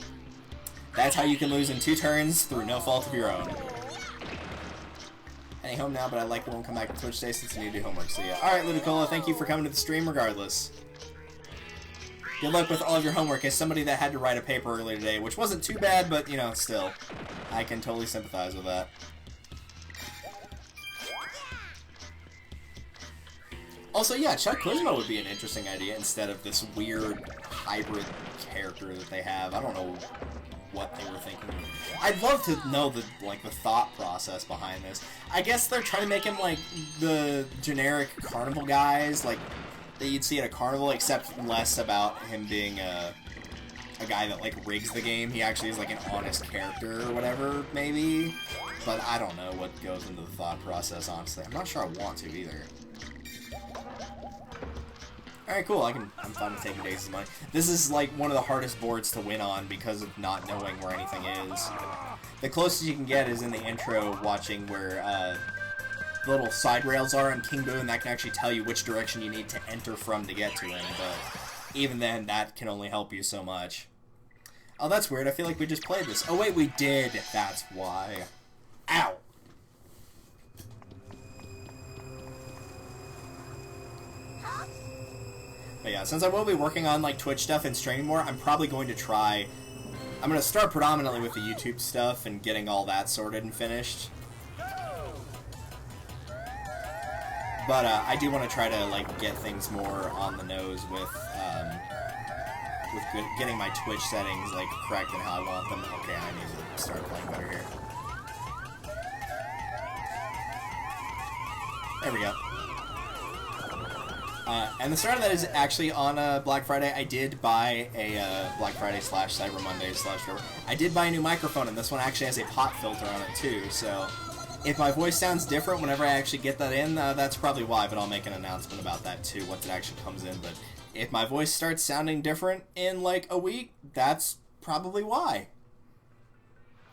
That's how you can lose in 2 turns through no fault of your own. Heading home now, but I likely won't come back to Twitch today since I need to do homework. So yeah. Alright, Ludicolo, thank you for coming to the stream regardless. Good luck with all of your homework. As somebody that had to write a paper earlier today, which wasn't too bad, but, you know, still. I can totally sympathize with that. Also, yeah, Chuck Kuzma would be an interesting idea instead of this weird hybrid character that they have. I don't know what they were thinking. I'd love to know the thought process behind this. I guess they're trying to make him like the generic carnival guys, like that you'd see at a carnival, except less about him being a guy that like rigs the game. He actually is like an honest character or whatever, maybe. But I don't know what goes into the thought process, honestly. I'm not sure I want to either. Alright, cool. I'm fine with taking Daisy's money. This is like one of the hardest boards to win on because of not knowing where anything is. The closest you can get is in the intro, watching where the little side rails are on King Boo, and that can actually tell you which direction you need to enter from to get to him, but even then, that can only help you so much. Oh, that's weird. I feel like we just played this. Oh, wait, we did. That's why. Ow! But yeah, since I will be working on like Twitch stuff and streaming more, I'm probably going to try... I'm going to start predominantly with the YouTube stuff and getting all that sorted and finished. But I do want to try to like get things more on the nose with getting my Twitch settings like correct and how I want them. Okay, I need to start playing better here. There we go. And the start of that is actually on Black Friday. I did buy a Black Friday / Cyber Monday / whatever. I did buy a new microphone, and this one actually has a pop filter on it too. So if my voice sounds different whenever I actually get that in, that's probably why. But I'll make an announcement about that too once it actually comes in. But if my voice starts sounding different in like a week, that's probably why.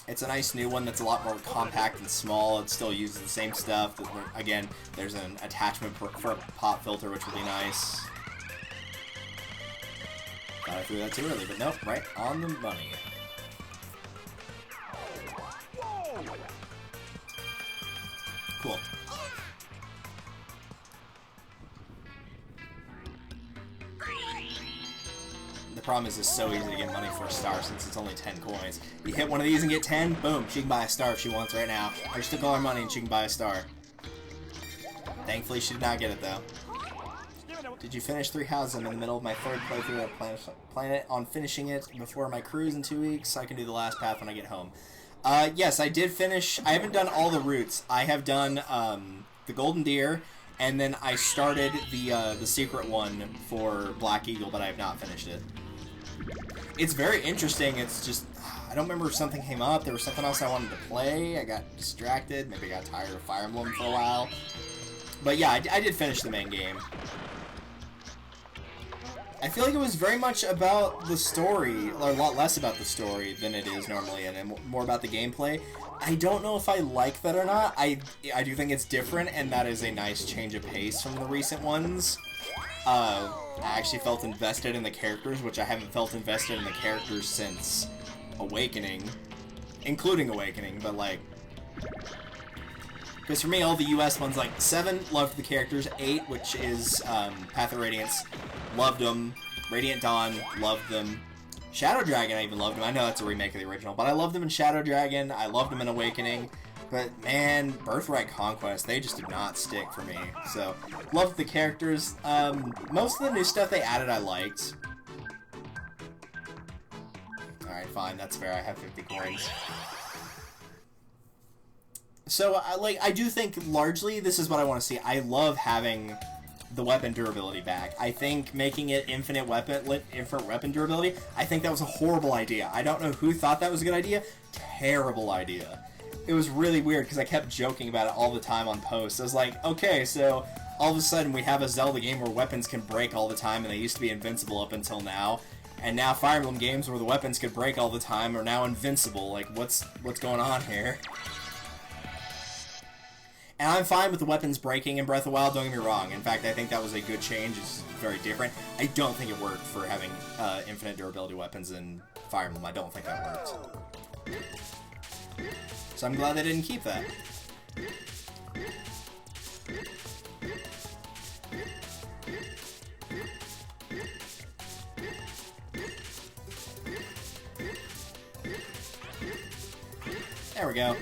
It's a nice new one that's a lot more compact and small. It still uses the same stuff. Again, there's an attachment for a pop filter, which would be nice. Thought I threw that too early, but nope, right on the money. Cool. The problem is it's so easy to get money for a star since it's only 10 coins. You hit one of these and get 10, boom, she can buy a star if she wants right now. Or stick all her money and she can buy a star. Thankfully she did not get it though. Did you finish 3 houses? I'm in the middle of my 3rd playthrough. I plan on finishing it before my cruise in 2 weeks so I can do the last path when I get home. Yes, I did finish. I haven't done all the routes. I have done the Golden Deer, and then I started the secret one for Black Eagle, but I have not finished it. It's very interesting. It's just, I don't remember if something came up. There was something else I wanted to play. I got distracted. Maybe I got tired of Fire Emblem for a while. But yeah, I did finish the main game. I feel like it was very much about the story, or a lot less about the story than it is normally, and more about the gameplay. I don't know if I like that or not. I do think it's different, and that is a nice change of pace from the recent ones. I actually felt invested in the characters, which I haven't felt invested in the characters since Awakening. Including Awakening, but like... Because for me, all the US ones, like 7, loved the characters. 8, which is Path of Radiance, loved them. Radiant Dawn, loved them. Shadow Dragon, I even loved them. I know that's a remake of the original, but I loved them in Shadow Dragon. I loved them in Awakening. But man, Birthright Conquest, they just did not stick for me. So, loved the characters. Most of the new stuff they added I liked. Alright, fine, that's fair. I have 50 coins. So, I do think largely this is what I want to see. I love having the weapon durability back. I think making it infinite weapon durability, I think that was a horrible idea. I don't know who thought that was a good idea. Terrible idea. It was really weird because I kept joking about it all the time on posts. I was like, okay, so all of a sudden we have a Zelda game where weapons can break all the time and they used to be invincible up until now. And now Fire Emblem games where the weapons could break all the time are now invincible. Like, what's going on here? And I'm fine with the weapons breaking in Breath of the Wild, don't get me wrong. In fact, I think that was a good change. It's very different. I don't think it worked for having infinite durability weapons in Fire Emblem. I don't think that worked. So I'm glad they didn't keep that. There we go.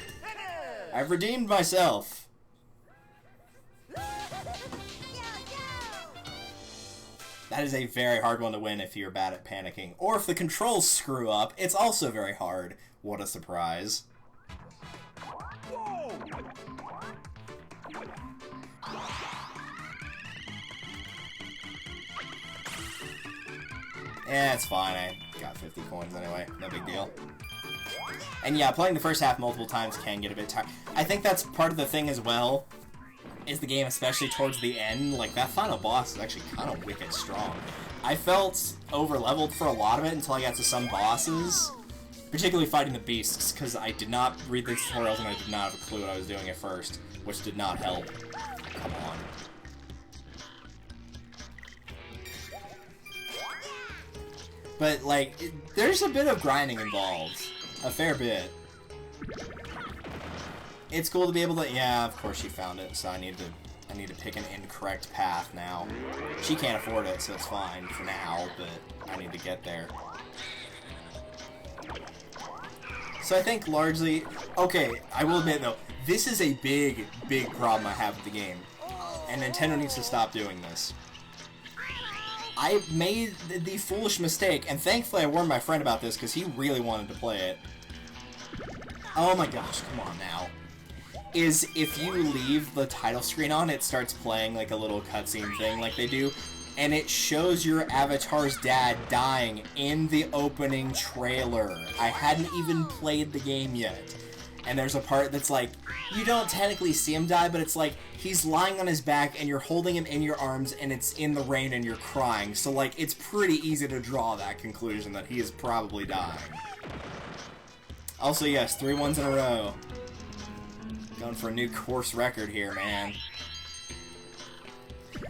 I've redeemed myself. That is a very hard one to win if you're bad at panicking. Or if the controls screw up, it's also very hard. What a surprise. Yeah, it's fine. I got 50 coins anyway. No big deal. And yeah, playing the first half multiple times can get a bit tired. I think that's part of the thing as well, is the game, especially towards the end, like, that final boss is actually kind of wicked strong. I felt over-leveled for a lot of it until I got to some bosses, particularly fighting the beasts, because I did not read the tutorials and I did not have a clue what I was doing at first, which did not help. Come on. But, like, there's a bit of grinding involved. A fair bit. It's cool to be able to... Yeah, of course she found it, so I need to pick an incorrect path now. She can't afford it, so it's fine for now, but I need to get there. So I think largely... Okay, I will admit, though, this is a big, big problem I have with the game. And Nintendo needs to stop doing this. I made the foolish mistake, and thankfully I warned my friend about this because he really wanted to play it. Oh my gosh, come on now. Is if you leave the title screen on, it starts playing like a little cutscene thing like they do, and it shows your avatar's dad dying in the opening trailer. I hadn't even played the game yet. And there's a part that's like, you don't technically see him die, but it's like, he's lying on his back and you're holding him in your arms and it's in the rain and you're crying. So, like, it's pretty easy to draw that conclusion that he is probably dying. Also, yes, 3 ones in a row. Going for a new course record here, man.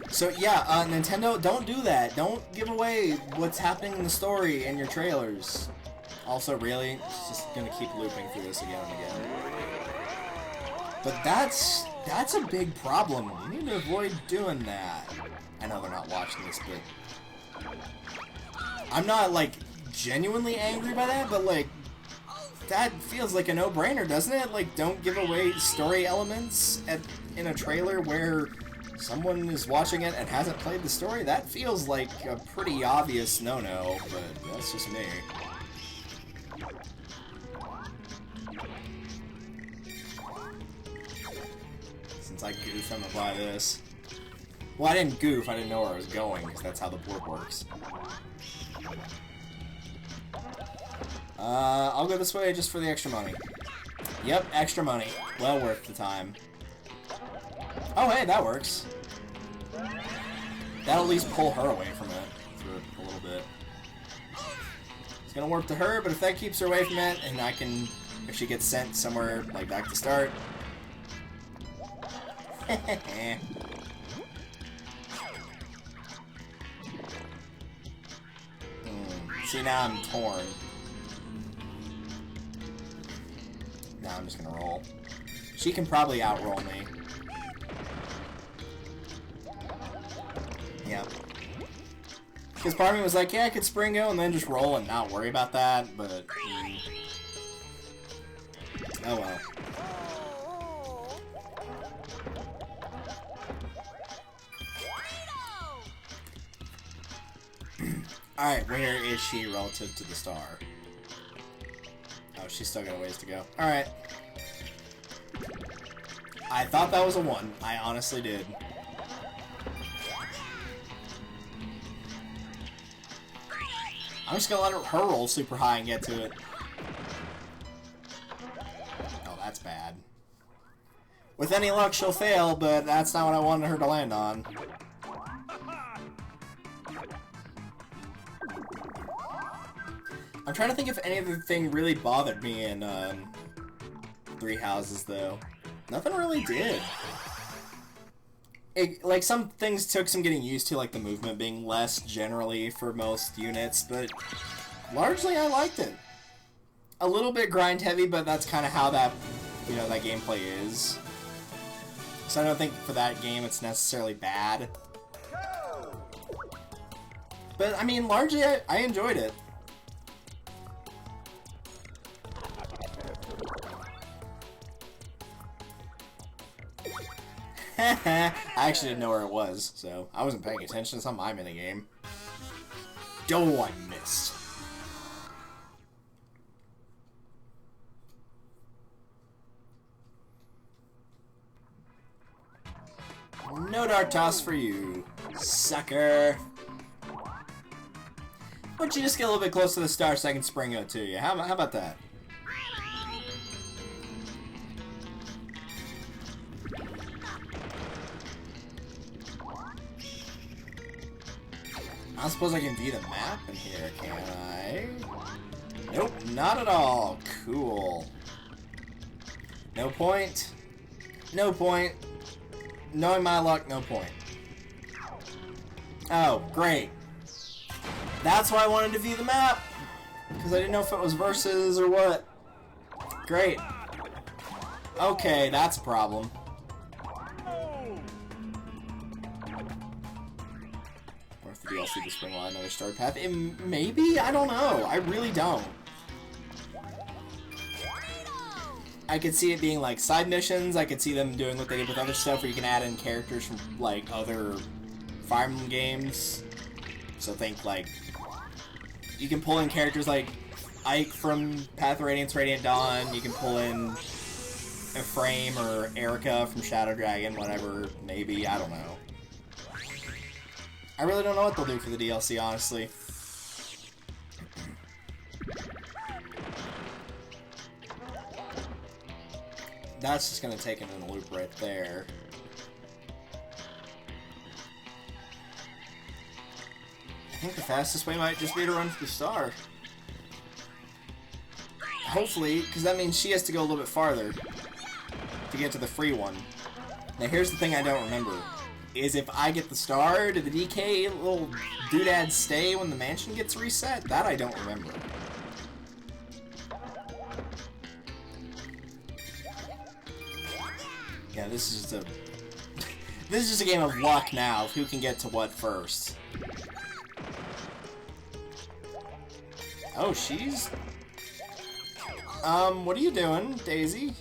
So, yeah, Nintendo, don't do that. Don't give away what's happening in the story in your trailers. Also, really, it's just gonna keep looping through this again and again. But that's a big problem. You need to avoid doing that. I know they're not watching this, but I'm not, like, genuinely angry by that, but, like, that feels like a no-brainer, doesn't it? Like, don't give away story elements in a trailer where someone is watching it and hasn't played the story. That feels like a pretty obvious no-no, but that's just me. Since I goofed, I'm gonna buy this. Well, I didn't goof, I didn't know where I was going, because that's how the board works. I'll go this way just for the extra money. Yep, extra money. Well worth the time. Oh, hey, that works. That'll at least pull her away from it for a little bit. It's gonna work to her, but if that keeps her away from it, and I can... If she gets sent somewhere, like, back to start... See, now I'm torn. Now I'm just gonna roll. She can probably outroll me. Yep. Because part of me was like, yeah, I could spring go and then just roll and not worry about that, but... Oh well. Alright, where is she relative to the star? Oh, she's still got a ways to go. Alright. I thought that was a 1. I honestly did. I'm just gonna let her roll super high and get to it. Oh, that's bad. With any luck, she'll fail, but that's not what I wanted her to land on. I'm trying to think if any other thing really bothered me in Three Houses, though. Nothing really did. Like, some things took some getting used to, like the movement being less generally for most units, but largely I liked it. A little bit grind heavy, but that's kind of how that, you know, that gameplay is. So I don't think for that game it's necessarily bad. But, I mean, largely I enjoyed it. I actually didn't know where it was, so I wasn't paying attention. It's on my minigame. Oh, I missed. No dart toss for you, sucker. Why don't you just get a little bit closer to the star so I can spring out to you? How about that? I suppose I can view the map in here, can I? Nope, not at all. Cool. No point. No point. Knowing my luck, no point. Oh, great. That's why I wanted to view the map. Because I didn't know if it was versus or what. Great. Okay, that's a problem. DLC to spring line another start path. Maybe? I don't know. I really don't. I could see it being like side missions. I could see them doing what they did with other stuff where you can add in characters from like other Fire Emblem games. So think like you can pull in characters like Ike from Path of Radiance, Radiant Dawn. You can pull in Ephraim or Erica from Shadow Dragon, whatever. Maybe. I don't know. I really don't know what they'll do for the DLC, honestly. That's just gonna take him in a loop right there. I think the fastest way might just be to run for the star. Hopefully, because that means she has to go a little bit farther to get to the free one. Now here's the thing I don't remember. Is if I get the star, did the DK little doodads stay when the mansion gets reset? That I don't remember. Yeah, this is just a this is just a game of luck now of who can get to what first. Oh, she's what are you doing, Daisy?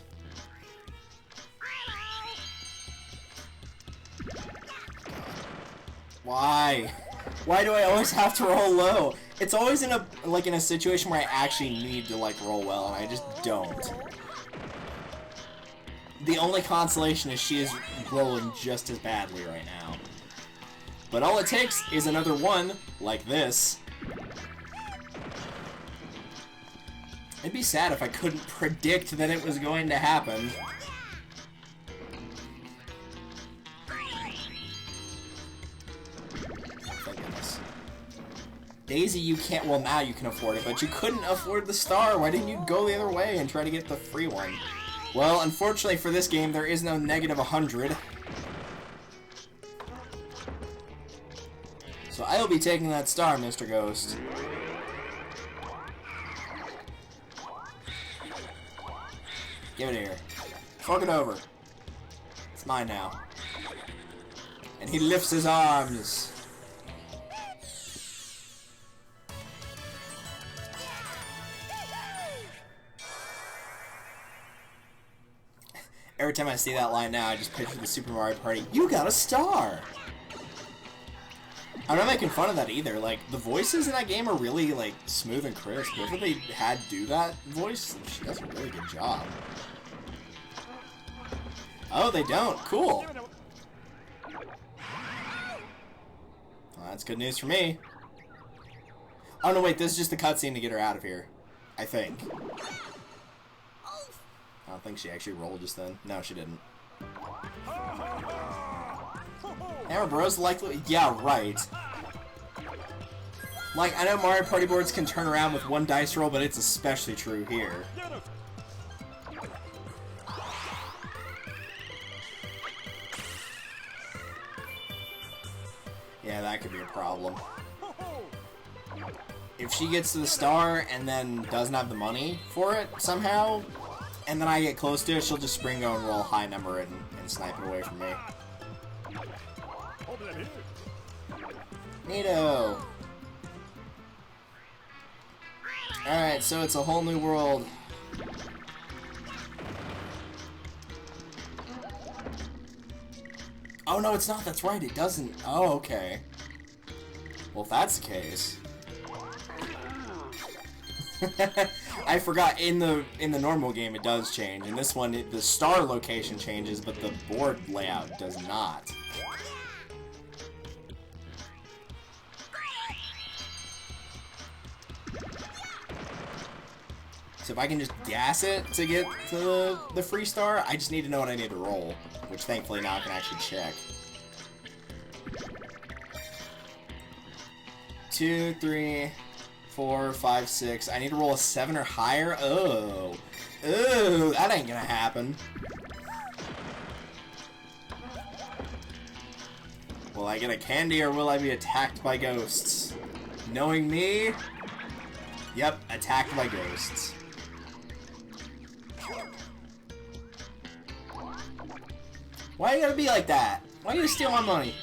Why? Why do I always have to roll low? It's always in a situation where I actually need to like roll well, and I just don't. The only consolation is she is rolling just as badly right now. But all it takes is another one like this. It'd be sad if I couldn't predict that it was going to happen. Daisy, you can't, well now you can afford it, but you couldn't afford the star. Why didn't you go the other way and try to get the free one? Well, unfortunately for this game, there is no negative 100. So I'll be taking that star, Mr. Ghost. Give it here. Fork it over. It's mine now. And he lifts his arms. Every time I see that line now, I just picture the Super Mario Party. You got a star! I'm not making fun of that either. Like, the voices in that game are really, like, smooth and crisp. Whoever they had do that voice, she does a really good job. Oh, they don't. Cool. Well, that's good news for me. Oh, no, wait. This is just the cutscene to get her out of here. I think. I don't think she actually rolled just then. No, she didn't. Hammer Bros likely... Yeah, right. Like, I know Mario Party boards can turn around with one dice roll, but it's especially true here. Yeah, that could be a problem. If she gets to the star and then doesn't have the money for it somehow, and then I get close to it, she'll just spring go and roll a high number and snipe it away from me. Neato! Alright, so it's a whole new world. Oh, no, it's not. That's right. It doesn't. Oh, okay. Well, if that's the case... I forgot, in the normal game it does change. In this one, the star location changes, but the board layout does not. So if I can just gas it to get to the free star, I just need to know what I need to roll, which thankfully now I can actually check. 2, 3, 4, 5, 6. I need to roll a 7 or higher. Oh, oh, that ain't gonna happen. Will I get a candy or will I be attacked by ghosts? Knowing me, yep, attacked by ghosts. Why you gotta be like that? Why you steal my money?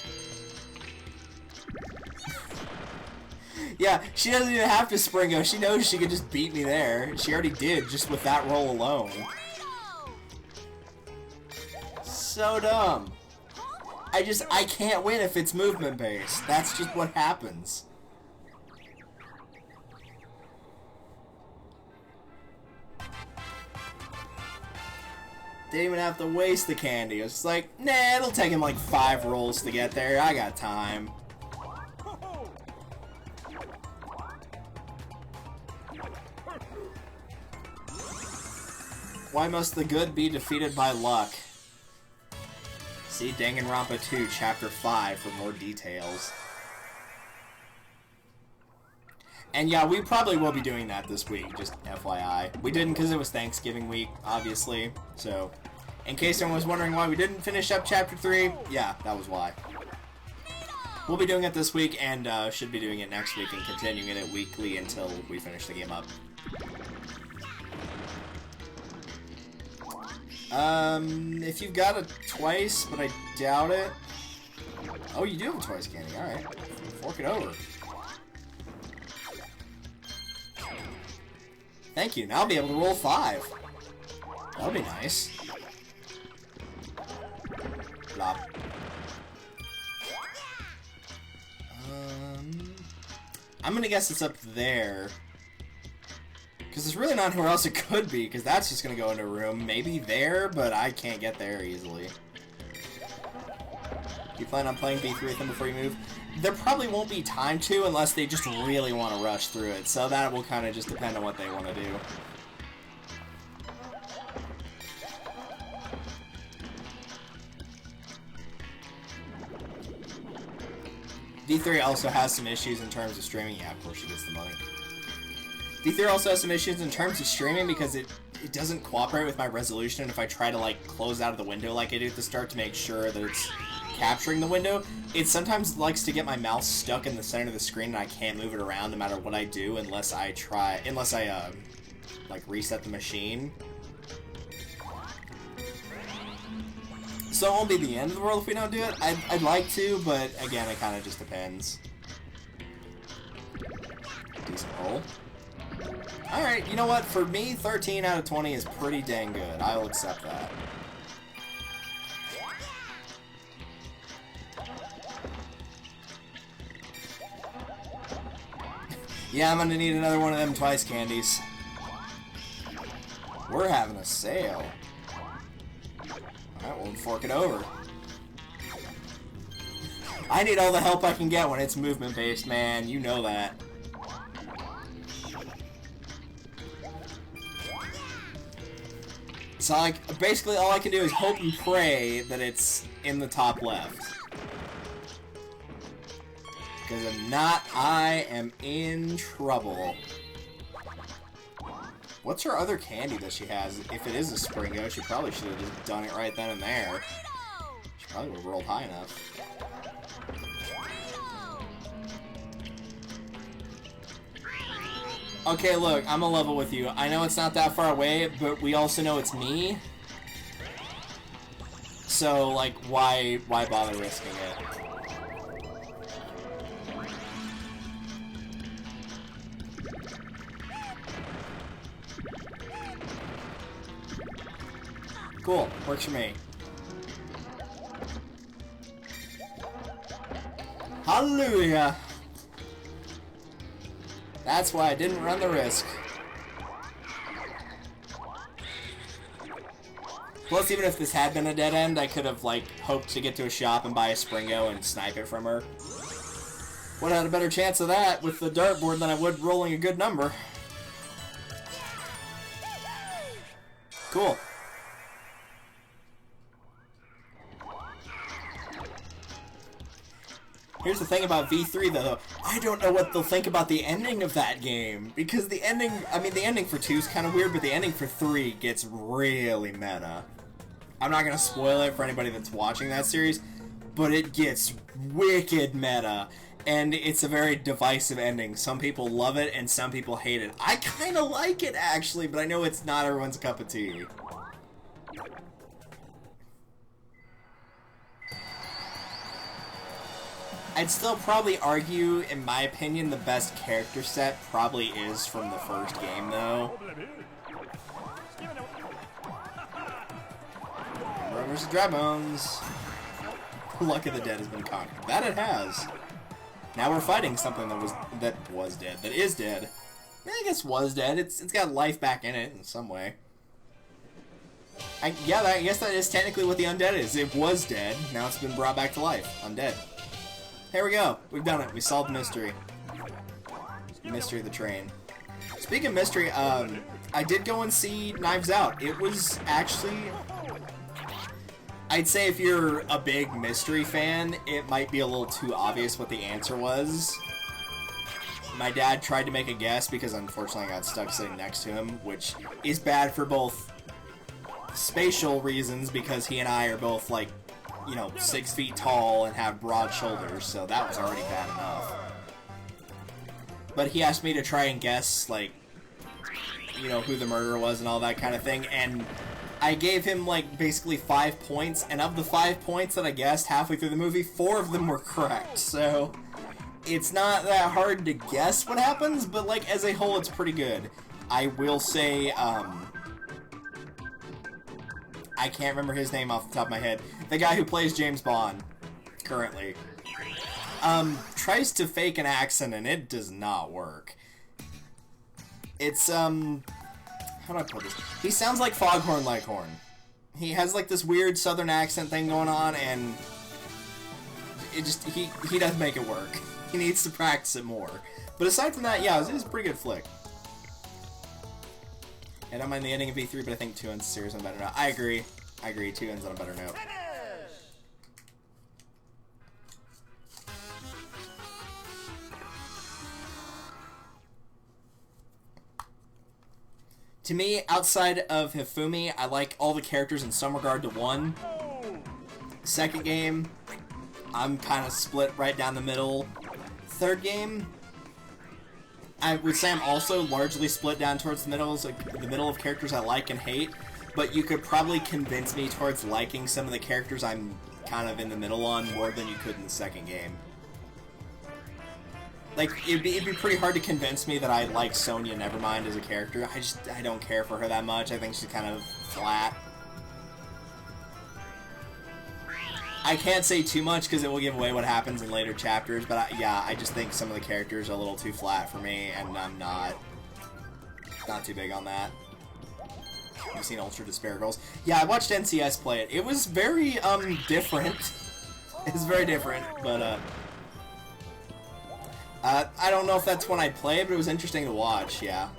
Yeah, she doesn't even have to springo. She knows she could just beat me there. She already did, just with that roll alone. So dumb. I can't win if it's movement based. That's just what happens. Didn't even have to waste the candy. It's just like, nah, it'll take him like 5 rolls to get there. I got time. Why must the good be defeated by luck? See Danganronpa 2, Chapter 5 for more details. And yeah, we probably will be doing that this week, just FYI. We didn't because it was Thanksgiving week, obviously. So, in case anyone was wondering why we didn't finish up Chapter 3, yeah, that was why. We'll be doing it this week, and should be doing it next week, and continuing it weekly until we finish the game up. If you've got it twice, but I doubt it. Oh, you do have a twice candy, alright. Fork it over. Thank you, now I'll be able to roll 5. That'll be nice. Blop. I'm gonna guess it's up there. Because there's really not anywhere else it could be, because that's just going to go into a room. Maybe there, but I can't get there easily. Do you plan on playing B3 with them before you move? There probably won't be time to unless they just really want to rush through it. So that will kind of just depend on what they want to do. D3 also has some issues in terms of streaming. Yeah, of course she gets the money. D3 also has some issues in terms of streaming because it doesn't cooperate with my resolution, and if I try to like close out of the window like I do at the start to make sure that it's capturing the window, it sometimes likes to get my mouse stuck in the center of the screen and I can't move it around no matter what I do unless I like reset the machine. So it won't be the end of the world if we don't do it. I'd like to, but again, it kind of just depends. Decent roll. Alright, you know what? For me, 13 out of 20 is pretty dang good. I'll accept that. Yeah, I'm gonna need another one of them twice candies. We're having a sale. Alright, we'll fork it over. I need all the help I can get when it's movement-based, man. You know that. So, like, basically all I can do is hope and pray that it's in the top left. Because if not, I am in trouble. What's her other candy that she has? If it is a Springo, she probably should have just done it right then and there. She probably would have rolled high enough. Okay, look, I'm gonna level with you. I know it's not that far away, but we also know it's me. So, like, why bother risking it? Cool, works for me. Hallelujah! That's why I didn't run the risk. Plus, even if this had been a dead end, I could have, like, hoped to get to a shop and buy a Springo and snipe it from her. Would have had a better chance of that with the dartboard than I would rolling a good number. Cool. Here's the thing about V3 though, I don't know what they'll think about the ending of that game, because the ending, I mean the ending for 2 is kind of weird, but the ending for 3 gets really meta. I'm not going to spoil it for anybody that's watching that series, but it gets wicked meta, and it's a very divisive ending. Some people love it, and some people hate it. I kind of like it actually, but I know it's not everyone's cup of tea. I'd still probably argue, in my opinion, the best character set probably is from the first game, though. Brothers Dry Bones. Luck of the Dead has been conquered. That it has. Now we're fighting something that is dead. I guess was dead. It's got life back in it in some way. I guess that is technically what the undead is. It was dead. Now it's been brought back to life. Undead. Here we go. We've done it. We solved the mystery. Mystery of the train. Speaking of mystery, I did go and see Knives Out. It was actually... I'd say if you're a big mystery fan, it might be a little too obvious what the answer was. My dad tried to make a guess because unfortunately I got stuck sitting next to him, which is bad for both spatial reasons because he and I are both like, you know, 6 feet tall and have broad shoulders, so that was already bad enough. But he asked me to try and guess, like, you know, who the murderer was and all that kind of thing, and I gave him, like, basically 5 points, and of the 5 points that I guessed halfway through the movie, 4 of them were correct, so it's not that hard to guess what happens, but, like, as a whole, it's pretty good. I will say, I can't remember his name off the top of my head. The guy who plays James Bond, currently, tries to fake an accent and it does not work. It's, how do I put this? He sounds like Foghorn Leghorn. He has, like, this weird southern accent thing going on and it just, he doesn't make it work. He needs to practice it more. But aside from that, yeah, it was a pretty good flick. I don't mind the ending of V3, but I think 2 ends the series on a better note. I agree. 2 ends on a better note. To me, outside of Hifumi, I like all the characters in some regard to 1. Second game, I'm kind of split right down the middle. Third game, I would say I'm also largely split down towards the middle, so the middle of characters I like and hate, but you could probably convince me towards liking some of the characters I'm kind of in the middle on more than you could in the second game. Like, it'd be pretty hard to convince me that I like Sonya Nevermind as a character. I don't care for her that much. I think she's kind of flat. I can't say too much because it will give away what happens in later chapters, but yeah, I just think some of the characters are a little too flat for me, and I'm not too big on that. You've seen Ultra Despair Girls? Yeah, I watched NCS play it. It was very, different. It was very different, but, I don't know if that's one I'd play, but it was interesting to watch, yeah.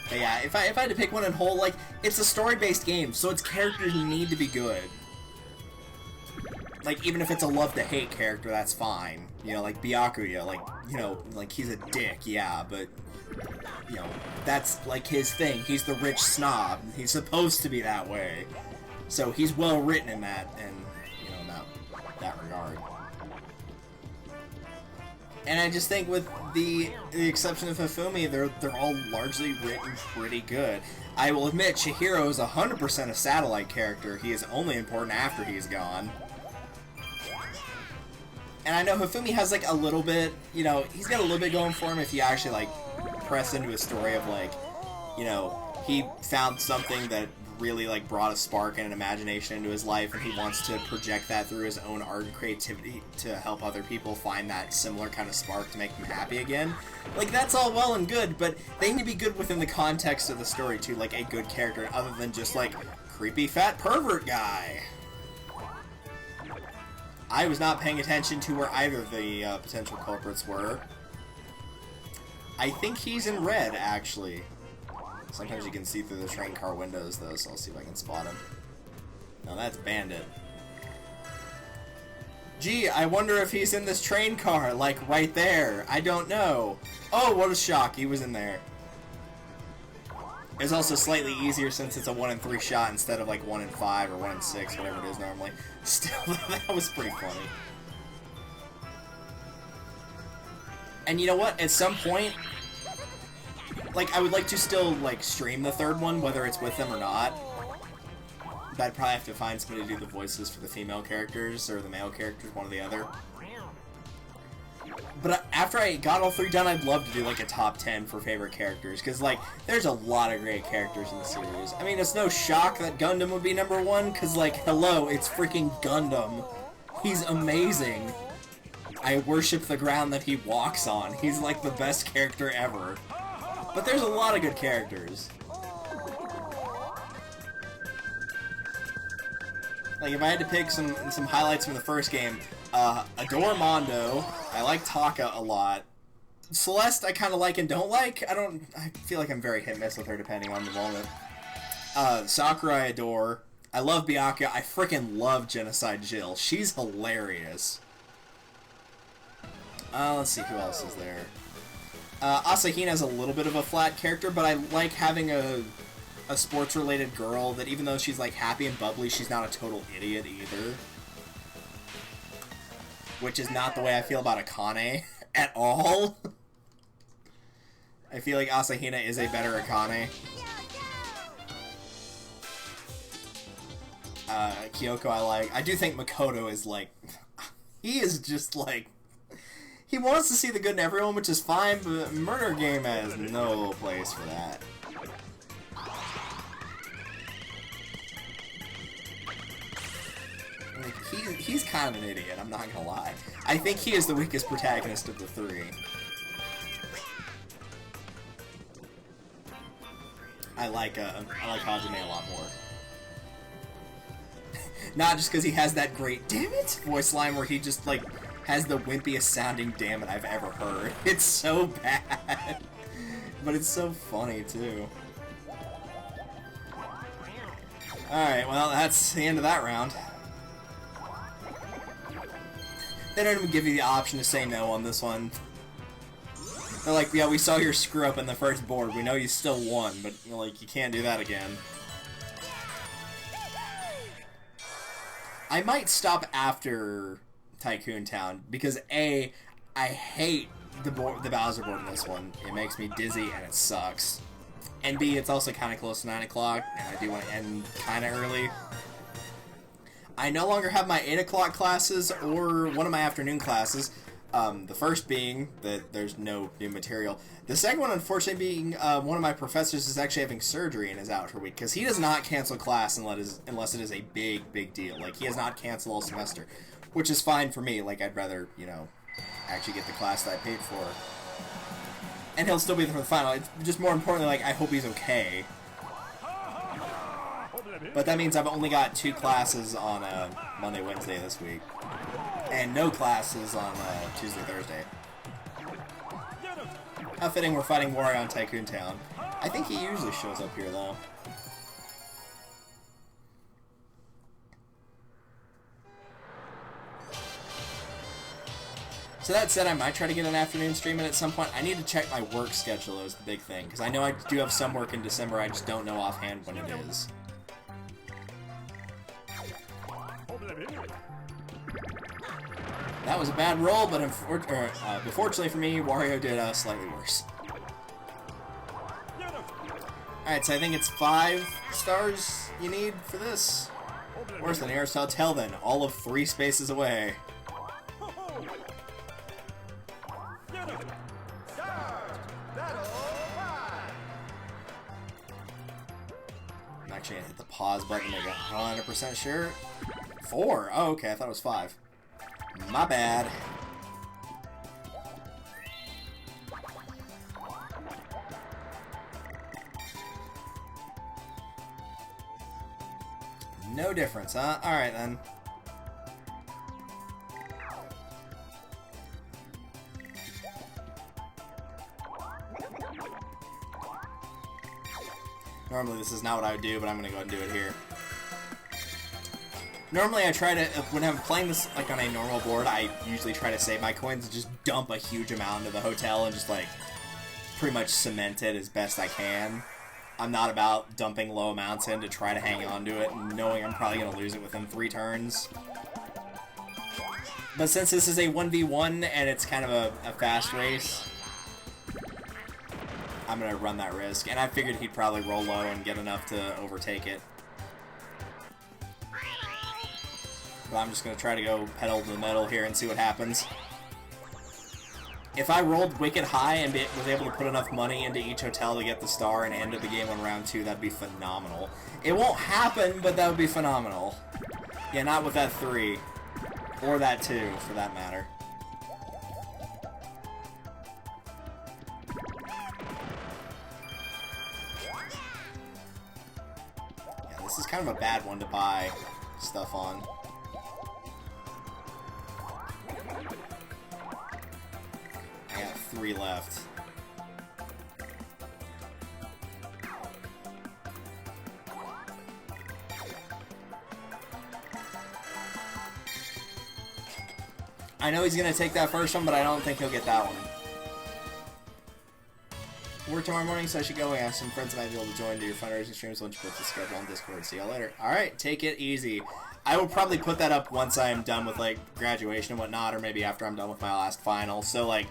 But yeah, if I had to pick one in whole, like, it's a story-based game, so its characters need to be good. Like, even if it's a love-to-hate character, that's fine. You know, like Byakuya, like, you know, like, he's a dick, yeah, but, you know, that's, like, his thing. He's the rich snob. He's supposed to be that way. So he's well-written in that, and, you know, in that regard. And I just think with the exception of Hifumi, they're all largely written pretty good. I will admit, Chihiro is 100% a satellite character. He is only important after he's gone. And I know Hifumi has, like, a little bit, you know, he's got a little bit going for him if you actually, like, press into a story of, like, you know, he found something that really, like, brought a spark and an imagination into his life, and he wants to project that through his own art and creativity to help other people find that similar kind of spark to make them happy again. Like, that's all well and good, but they need to be good within the context of the story, too, like a good character, other than just, like, creepy fat pervert guy. I was not paying attention to where either of the potential culprits were. I think he's in red, actually. Sometimes you can see through the train car windows, though, so I'll see if I can spot him. No, that's Bandit. Gee, I wonder if he's in this train car, like, right there. I don't know. Oh, what a shock, he was in there. It's also slightly easier since it's a 1 in 3 shot instead of, like, 1 in 5 or 1 in 6, whatever it is normally. Still, that was pretty funny. And you know what? At some point, like, I would like to still, like, stream the third one, whether it's with them or not. But I'd probably have to find somebody to do the voices for the female characters, or the male characters, one or the other. But after I got all 3 done, I'd love to do, like, a top 10 for favorite characters, because, like, there's a lot of great characters in the series. I mean, it's no shock that Gundam would be #1, because, like, hello, it's freaking Gundam. He's amazing. I worship the ground that he walks on. He's, like, the best character ever. But there's a lot of good characters. Like, if I had to pick some highlights from the first game, adore Mondo. I like Taka a lot. Celeste I kind of like and don't like. I feel like I'm very hit-miss with her depending on the moment. Sakura I adore. I love Byakuya. I freaking love Genocide Jill. She's hilarious. Let's see who else is there. Asahina's a little bit of a flat character, but I like having a sports-related girl that even though she's, like, happy and bubbly, she's not a total idiot either. Which is not the way I feel about Akane at all. I feel like Asahina is a better Akane. Kyoko I like. I do think Makoto is, like... he is just, like... he wants to see the good in everyone, which is fine, but Murder Game has no place for that. Like, he's kind of an idiot, I'm not gonna lie. I think he is the weakest protagonist of the 3. I like Hajime a lot more. Not just because he has that great "damn it" voice line where he just, like, has the wimpiest sounding "damn it" I've ever heard. It's so bad. But it's so funny, too. Alright, well, that's the end of that round. They don't even give you the option to say no on this one. They're like, yeah, we saw your screw up in the first board. We know you still won, but, you know, like, you can't do that again. I might stop after Tycoon Town, because A, I hate the Bowser board in this one. It makes me dizzy, and it sucks. And B, it's also kind of close to 9 o'clock, and I do want to end kind of early. I no longer have my 8 o'clock classes or one of my afternoon classes. The first being that there's no new material. The second one, unfortunately, being one of my professors is actually having surgery and is out for a week. Because he does not cancel class unless it is a big deal. Like, he has not canceled all semester. Which is fine for me. Like, I'd rather, you know, actually get the class that I paid for. And he'll still be there for the final. It's just more importantly, like, I hope he's okay. But that means I've only got 2 classes on Monday, Wednesday this week. And no classes on Tuesday, Thursday. How fitting we're fighting Wario on Tycoon Town. I think he usually shows up here, though. So that said, I might try to get an afternoon stream in at some point. I need to check my work schedule is the big thing. Because I know I do have some work in December, I just don't know offhand when it is. That was a bad roll, but unfortunately for me, Wario did slightly worse. Alright, so I think it's 5 stars you need for this. Worse than Nearest Hotel then, all of 3 spaces away. I'm actually gonna hit the pause button to make 100% sure. 4? Oh, okay, I thought it was 5. My bad. No difference, huh? Alright then. Normally this is not what I would do, but I'm gonna go ahead and do it here. Normally I try to, when I'm playing this like on a normal board, I usually try to save my coins and just dump a huge amount into the hotel and just like pretty much cement it as best I can. I'm not about dumping low amounts in to try to hang on to it, knowing I'm probably going to lose it within 3 turns. But since this is a 1v1 and it's kind of a fast race, I'm going to run that risk. And I figured he'd probably roll low and get enough to overtake it. But I'm just going to try to go pedal to the metal here and see what happens. If I rolled wicked high and was able to put enough money into each hotel to get the star and end of the game on round 2, that'd be phenomenal. It won't happen, but that would be phenomenal. Yeah, not with that 3. Or that 2, for that matter. Yeah, this is kind of a bad one to buy stuff on. I got 3 left. I know he's going to take that first one, but I don't think he'll get that one. Work tomorrow morning, so I should go. I have some friends that might be able to join to your fundraising streams once you put the schedule on Discord. See y'all later. Alright, take it easy. I will probably put that up once I am done with, like, graduation and whatnot, or maybe after I'm done with my last final. So, like,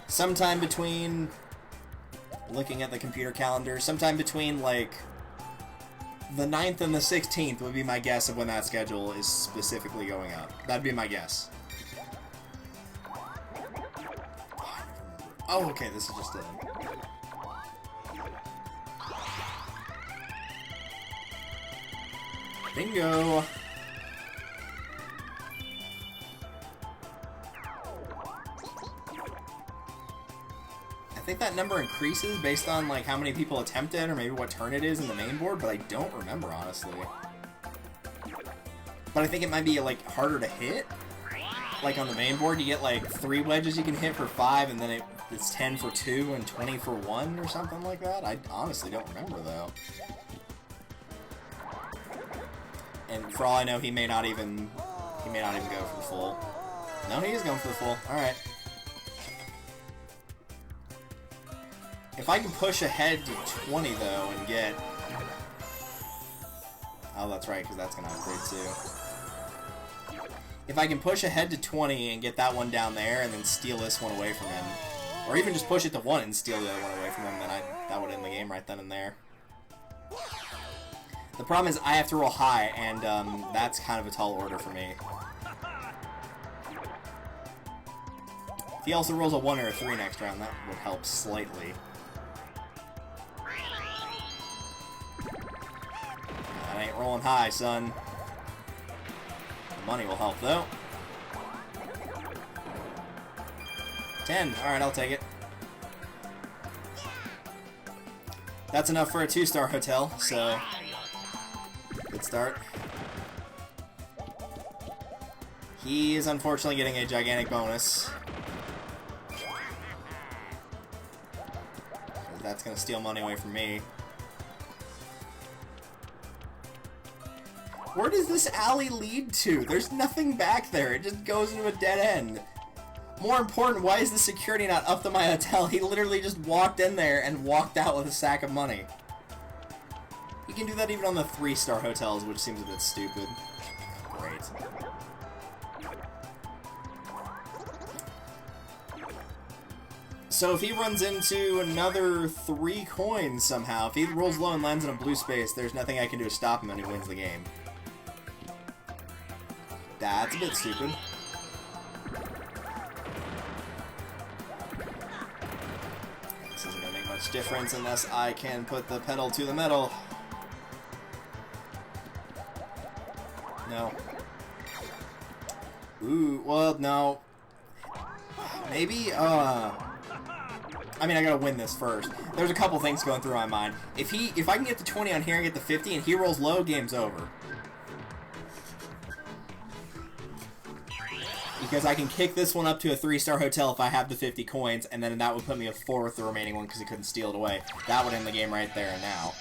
sometime between, looking at the computer calendar, sometime between, like, the 9th and the 16th would be my guess of when that schedule is specifically going up. That'd be my guess. Oh, okay, this is just it. Bingo! I think that number increases based on like how many people attempt it or maybe what turn it is in the main board, but I don't remember honestly. But I think it might be like harder to hit. Like on the main board you get like 3 wedges you can hit for 5 and then it's 10 for 2 and 20 for 1 or something like that. I honestly don't remember though. And for all I know he may not even go for the full. No, he is going for the full. Alright. If I can push ahead to 20, though, and get... Oh, that's right, because that's going to upgrade, too. If I can push ahead to 20 and get that one down there, and then steal this one away from him, or even just push it to 1 and steal the other one away from him, then that would end the game right then and there. The problem is I have to roll high, and that's kind of a tall order for me. he also rolls a 1 or a 3 next round, that would help slightly. That ain't rolling high, son. The money will help, though. 10. Alright, I'll take it. That's enough for a 2-star hotel, so... good start. He is unfortunately getting a gigantic bonus. That's gonna steal money away from me. Where does this alley lead to? There's nothing back there. It just goes into a dead end. More important, why is the security not up to my hotel? He literally just walked in there and walked out with a sack of money. You can do that even on the 3-star hotels, which seems a bit stupid. Great. So if he runs into another 3 coins somehow, if he rolls low and lands in a blue space, there's nothing I can do to stop him and he wins the game. That's a bit stupid. This isn't going to make much difference unless I can put the pedal to the metal. No. Ooh, well, no. Maybe, I mean, I gotta win this first. There's a couple things going through my mind. If I can get the 20 on here and get the 50 and he rolls low, game's over. Because I can kick this one up to a 3-star hotel if I have the 50 coins, and then that would put me a 4 with the remaining one because he couldn't steal it away. That would end the game right there and now.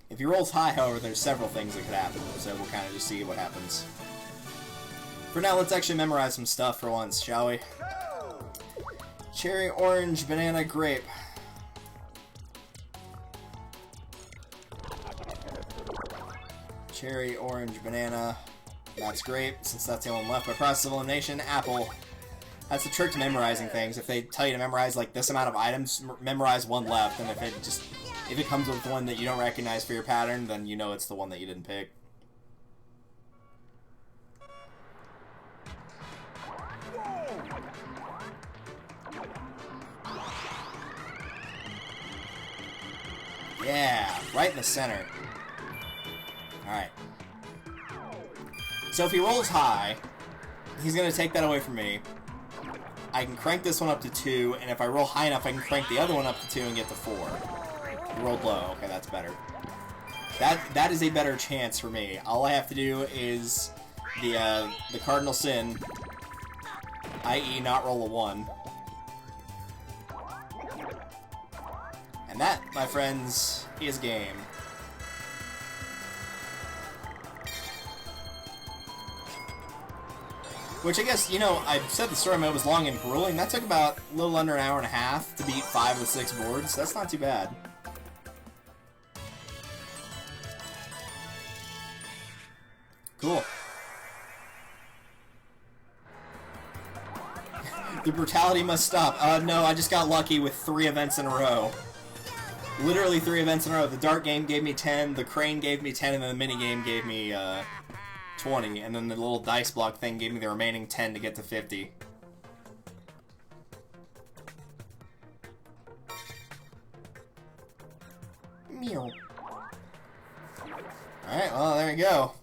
If he rolls high, however, there's several things that could happen, so we'll kind of just see what happens. For now, let's actually memorize some stuff for once, shall we? Cherry, orange, banana, grape. Cherry, orange, banana. That's grape, since that's the only one left. By process of elimination, apple. That's the trick to memorizing things. If they tell you to memorize like this amount of items, memorize one left, and if it comes with one that you don't recognize for your pattern, then you know it's the one that you didn't pick. Yeah, right in the center. Alright. So if he rolls high, he's going to take that away from me. I can crank this one up to 2, and if I roll high enough, I can crank the other one up to 2 and get to 4. He rolled low. Okay, that's better. That is a better chance for me. All I have to do is the cardinal sin, i.e. not roll a 1. And that, my friends, is game. Which I guess, you know, I said the story mode was long and grueling. That took about a little under an hour and a half to beat 5 with 6 boards. That's not too bad. Cool. The brutality must stop. No, I just got lucky with 3 events in a row. Literally 3 events in a row. The dart game gave me 10, the crane gave me 10, and then the mini game gave me 20, and then the little dice block thing gave me the remaining 10 to get to 50. Meow. Alright, well, there you go.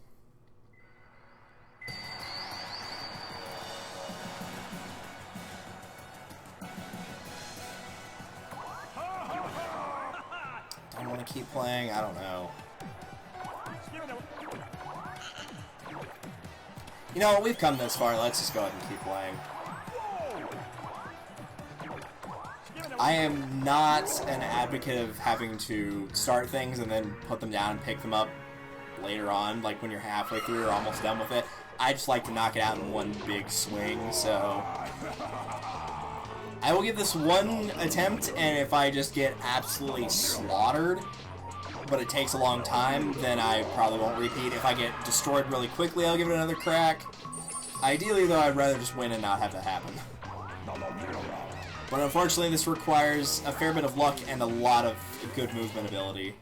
Don't want to keep playing? I don't know. You know, we've come this far. Let's just go ahead and keep playing. I am not an advocate of having to start things and then put them down and pick them up later on, like when you're halfway through or almost done with it. I just like to knock it out in one big swing, so I will give this one attempt, and if I just get absolutely slaughtered, but it takes a long time, then I probably won't repeat. If I get destroyed really quickly, I'll give it another crack. Ideally, though, I'd rather just win and not have that happen. But unfortunately, this requires a fair bit of luck and a lot of good movement ability.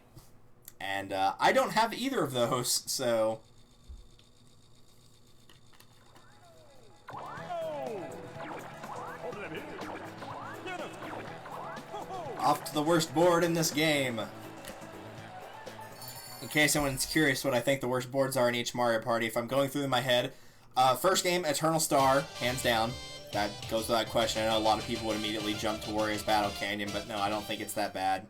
And I don't have either of those, so Off to the worst board in this game. In case anyone's curious what I think the worst boards are in each Mario Party, if I'm going through in my head, first game, Eternal Star, hands down. That goes without question. I know a lot of people would immediately jump to Wario's Battle Canyon, but no, I don't think it's that bad.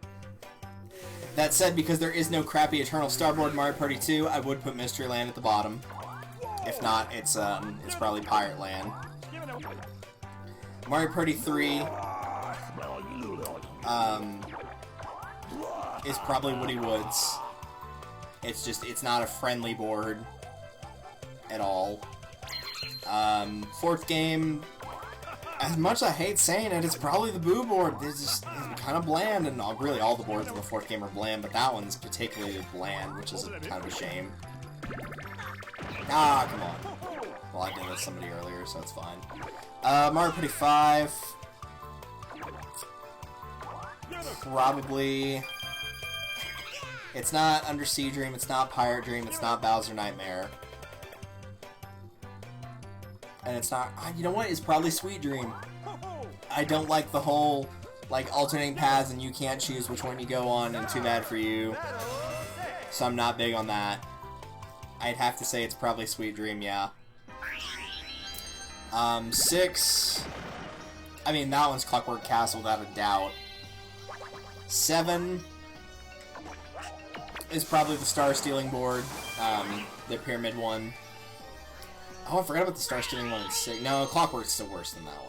That said, because there is no crappy Eternal Star board in Mario Party 2, I would put Mystery Land at the bottom. If not, it's probably Pirate Land. Mario Party 3 is probably Woody Woods. It's not a friendly board at all. Fourth game, as much as I hate saying it, it's probably the Boo board. It's kind of bland, and really all the boards in the fourth game are bland, but that one's particularly bland, which is kind of a shame. Ah, come on. Well, I did with somebody earlier, so it's fine. Mario Party 5. Probably... It's not Undersea Dream, it's not Pirate Dream, it's not Bowser Nightmare. And it's not... You know what? It's probably Sweet Dream. I don't like the whole, like, alternating paths and you can't choose which one you go on, and too bad for you. So I'm not big on that. I'd have to say it's probably Sweet Dream, yeah. 6... I mean, that one's Clockwork Castle without a doubt. 7... is probably the Star Stealing board, the Pyramid one. Oh, I forgot about the Star Stealing one in 6. No, Clockwork's still worse than that one.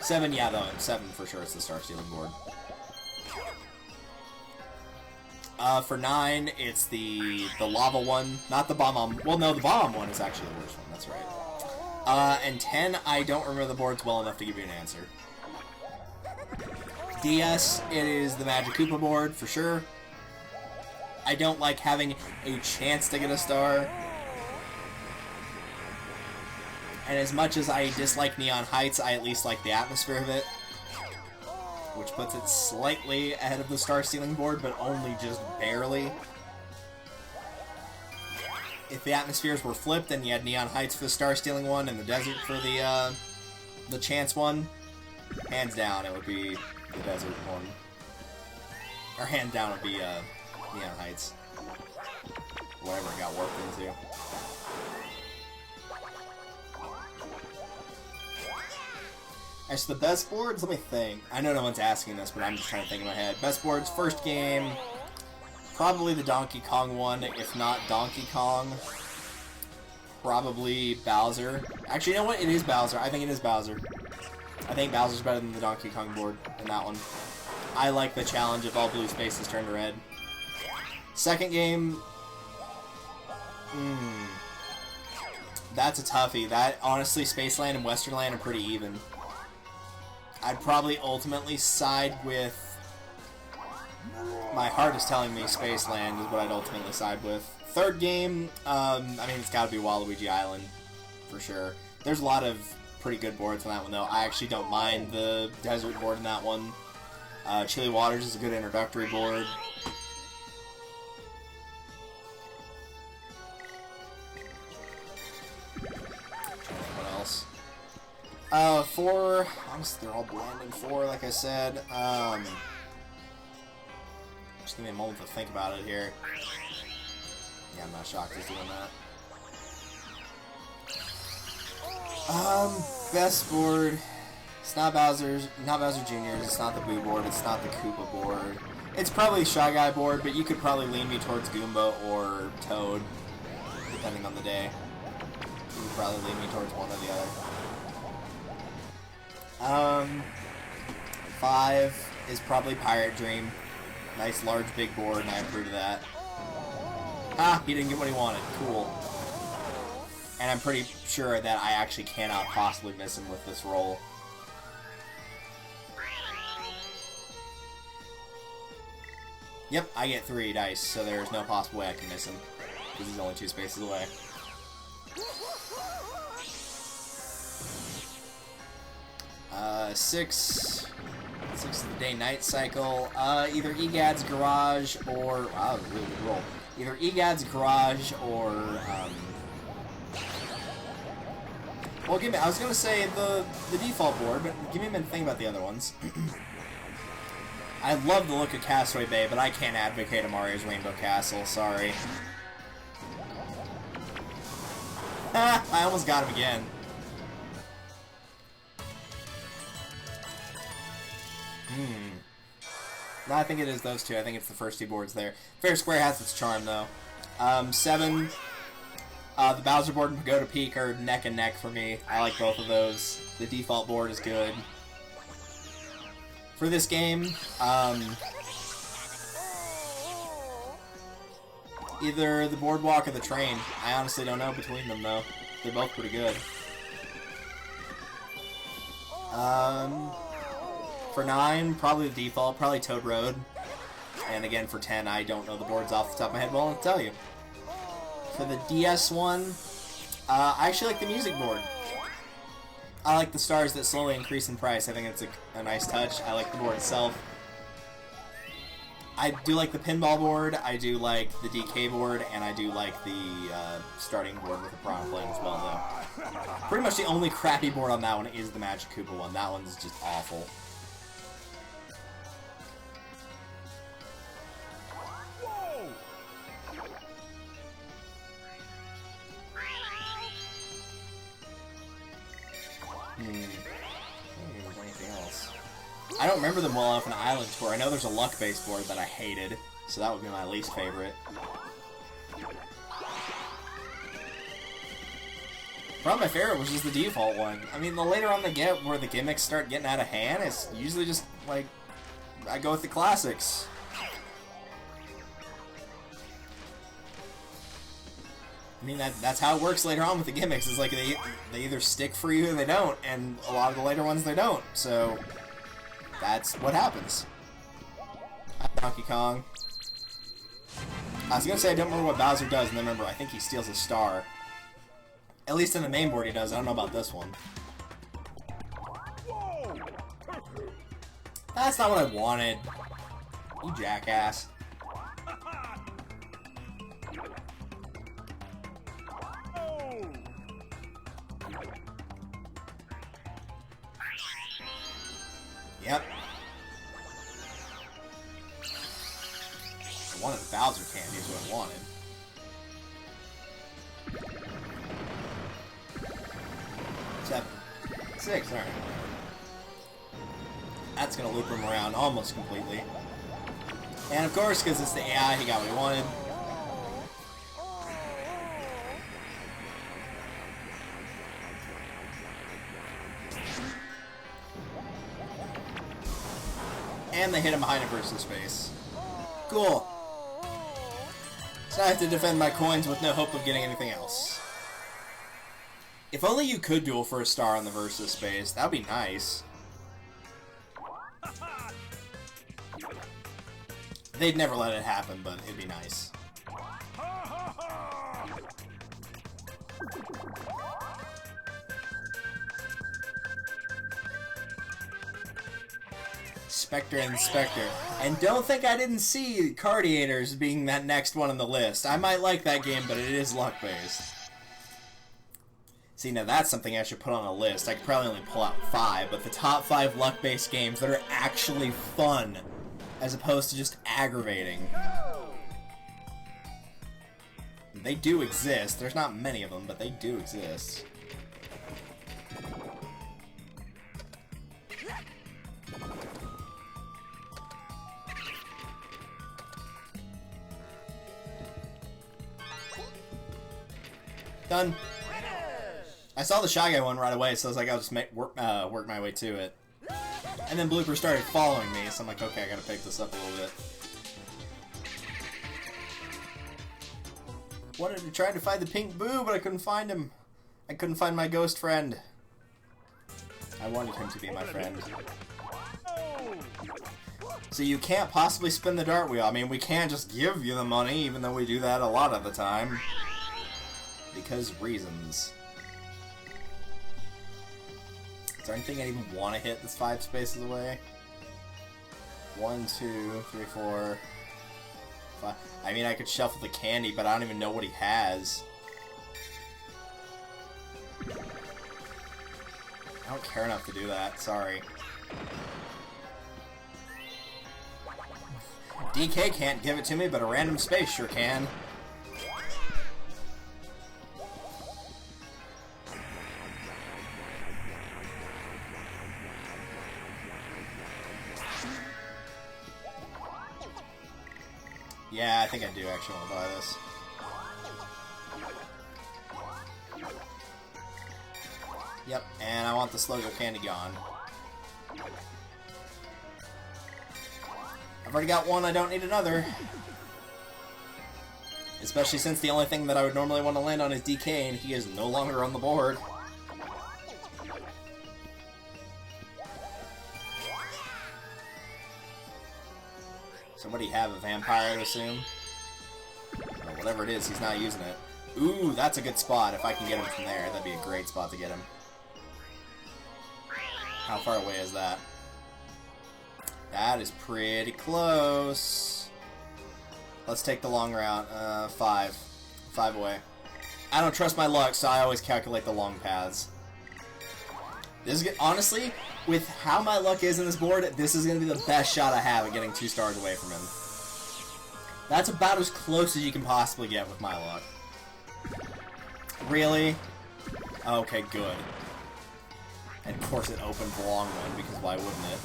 7, yeah, though. 7 for sure is the Star Stealing board. For 9, it's the Lava one, not the Bomb. Well, no, the Bomb one is actually the worst one, that's right. And 10, I don't remember the boards well enough to give you an answer. DS, it is the Magic Koopa board, for sure. I don't like having a chance to get a star. And as much as I dislike Neon Heights, I at least like the atmosphere of it. Which puts it slightly ahead of the Star Stealing board, but only just barely. If the atmospheres were flipped and you had Neon Heights for the Star Stealing one and the Desert for the Chance one, hands down it would be the Desert one. Or hand down would be Neon Heights. Whatever it got warped into. As to the best boards, let me think. I know no one's asking this, but I'm just trying to think in my head. Best boards, first game, probably the Donkey Kong one, if not Donkey Kong. Probably Bowser. Actually, you know what? It is Bowser. I think it is Bowser. I think Bowser's better than the Donkey Kong board in that one. I like the challenge of all blue spaces turn to red. Second game... That's a toughie. That, honestly, Spaceland and Westernland are pretty even. I'd probably ultimately side with... My heart is telling me Spaceland is what I'd ultimately side with. Third game, I mean, it's gotta be Waluigi Island, for sure. There's a lot of pretty good boards on that one, though. I actually don't mind the desert board in that one. Chilly Waters is a good introductory board. What else? 4, honestly, they're all bland in 4, like I said. Just give me a moment to think about it here. Yeah, I'm not shocked he's doing that. Best board. It's not Bowser's, not Bowser Jr.'s, it's not the Boo board, it's not the Koopa board. It's probably Shy Guy board, but you could probably lean me towards Goomba or Toad, depending on the day. You could probably lean me towards one or the other. 5 is probably Pirate Dream. Nice, large, big board, and I approve of that. Ah, he didn't get what he wanted. Cool. And I'm pretty sure that I actually cannot possibly miss him with this roll. Yep, I get 3 dice, so there's no possible way I can miss him, because he's only 2 spaces away. Six is the day-night cycle. Either Egad's Garage or... Wow, that was a really good roll. Either Egad's Garage or Well, give me. I was gonna say the default board, but give me a minute to think about the other ones. I love the look of Castaway Bay, but I can't advocate a Mario's Rainbow Castle. Sorry. Ha! I almost got him again. No, I think it is those two. I think it's the first two boards there. Fair Square has its charm, though. 7, the Bowser board and Pagoda Peak are neck and neck for me. I like both of those. The default board is good. For this game, either the Boardwalk or the Train. I honestly don't know between them, though. They're both pretty good. For 9, probably the default, probably Toad Road. And again, for 10, I don't know the boards off the top of my head, but I'll tell you. For the DS one, I actually like the music board. I like the stars that slowly increase in price. I think it's a nice touch. I like the board itself. I do like the pinball board, I do like the DK board, and I do like the starting board with the Piranha Plane as well, though. Pretty much the only crappy board on that one is the Magic Koopa one. That one's just awful. I don't remember them well enough in Island Tour. I know there's a luck-based board that I hated, so that would be my least favorite. Probably my favorite was just the default one. I mean, the later on they get, where the gimmicks start getting out of hand, it's usually just, like, I go with the classics. I mean, that's how it works later on with the gimmicks. It's like they either stick for you or they don't, and a lot of the later ones they don't, so that's what happens. Donkey Kong. I was gonna say I don't remember what Bowser does, and then remember, I think he steals a star. At least in the main board he does, I don't know about this one. That's not what I wanted. You jackass. Yep. I wanted the Bowser candy is what I wanted. Seven. 6, alright. That's gonna loop him around almost completely. And of course, because it's the AI, he got what he wanted. And they hit him behind a person's face. Cool. So I have to defend my coins with no hope of getting anything else. If only you could duel for a star on the versus space, that would be nice. They'd never let it happen, but it'd be nice. Spectre and Spectre. And don't think I didn't see Cardiators being that next one on the list. I might like that game, but it is luck-based. See, now that's something I should put on a list. I could probably only pull out 5, but the top 5 luck-based games that are actually fun, as opposed to just aggravating. They do exist. There's not many of them, but they do exist. Done. I saw the Shy Guy one right away, so I was like, I'll just work my way to it. And then Blooper started following me, so I'm like, okay, I gotta pick this up a little bit. Wanted to try to find the pink boo, but I couldn't find him. I couldn't find my ghost friend. I wanted him to be my friend. So you can't possibly spin the dart wheel. I mean, we can't just give you the money, even though we do that a lot of the time. Because reasons. Is there anything I even want to hit this 5 spaces away? 1, 2, 3, 4, 5. I mean, I could shuffle the candy, but I don't even know what he has. don't care enough to do that. Sorry. DK can't give it to me, but a random space sure can. Yeah, I think I do actually want to buy this. Yep, and I want the Slogo candy gone. I've already got one, I don't need another. Especially since the only thing that I would normally want to land on is DK, and he is no longer on the board. So what do you have, a vampire, I assume? Or whatever it is, he's not using it. Ooh, that's a good spot. If I can get him from there, that'd be a great spot to get him. How far away is that? That is pretty close. Let's take the long route. 5. 5 away. I don't trust my luck, so I always calculate the long paths. This is good. Honestly, with how my luck is in this board, this is going to be the best shot I have at getting 2 stars away from him. That's about as close as you can possibly get with my luck. Really? Okay, good. And of course it opened the long one, because why wouldn't it?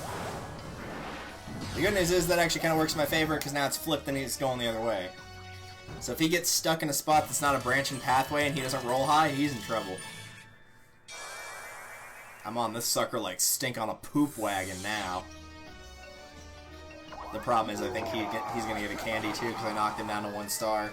The good news is that actually kind of works in my favor, because now it's flipped and he's going the other way. So if he gets stuck in a spot that's not a branching pathway and he doesn't roll high, he's in trouble. I'm on this sucker like stink on a poop wagon now. The problem is I think he's going to get a candy too, because I knocked him down to 1 star.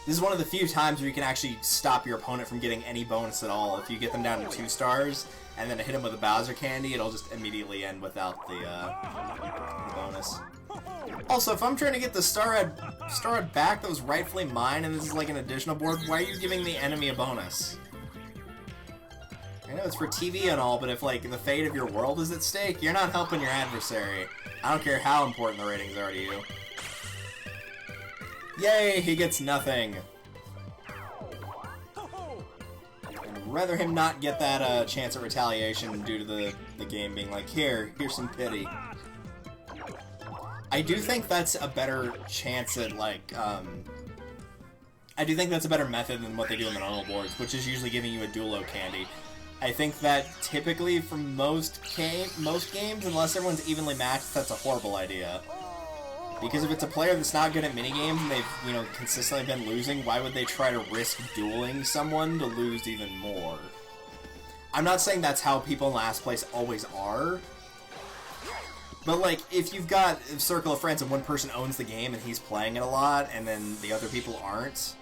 This is one of the few times where you can actually stop your opponent from getting any bonus at all. If you get them down to 2 stars, and then hit them with a Bowser candy, it'll just immediately end without the bonus. Also, if I'm trying to get the star back that was rightfully mine, and this is like an additional board, why are you giving the enemy a bonus? I know it's for TV and all, but if like the fate of your world is at stake, you're not helping your adversary. I don't care how important the ratings are to you. Yay, he gets nothing. I'd rather him not get that chance at retaliation due to the game being like, here's some pity. I do think that's a better chance at, like, I do think that's a better method than what they do in the normal boards, which is usually giving you a duelo candy. I think that typically for most games, unless everyone's evenly matched, that's a horrible idea. Because if it's a player that's not good at minigames and they've, you know, consistently been losing, why would they try to risk dueling someone to lose even more? I'm not saying that's how people in last place always are. But, like, if you've got a circle of friends and one person owns the game and he's playing it a lot and then the other people aren't,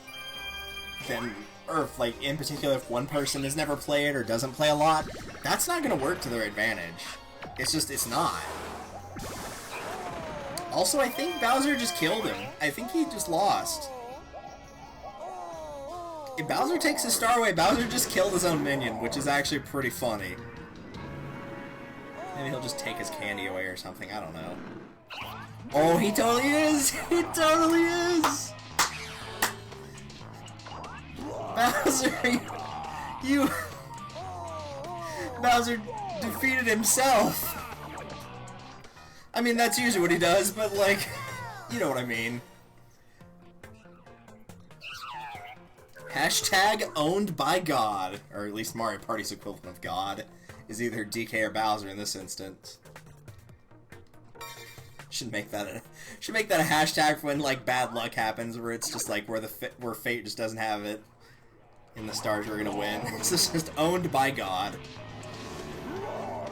then, or if, like, in particular, if one person has never played or doesn't play a lot, that's not going to work to their advantage. It's not. Also, I think Bowser just killed him. I think he just lost. If Bowser takes his star away, Bowser just killed his own minion, which is actually pretty funny. Maybe he'll just take his candy away or something, I don't know. Oh, he totally is! He totally is! Bowser, you... Bowser defeated himself! I mean, that's usually what he does, but, like, you know what I mean. Hashtag owned by God, or at least Mario Party's equivalent of God, is either DK or Bowser in this instance. Should make that a hashtag for when, like, bad luck happens, where it's just like where fate just doesn't have it in the stars we're gonna win. It's just owned by God.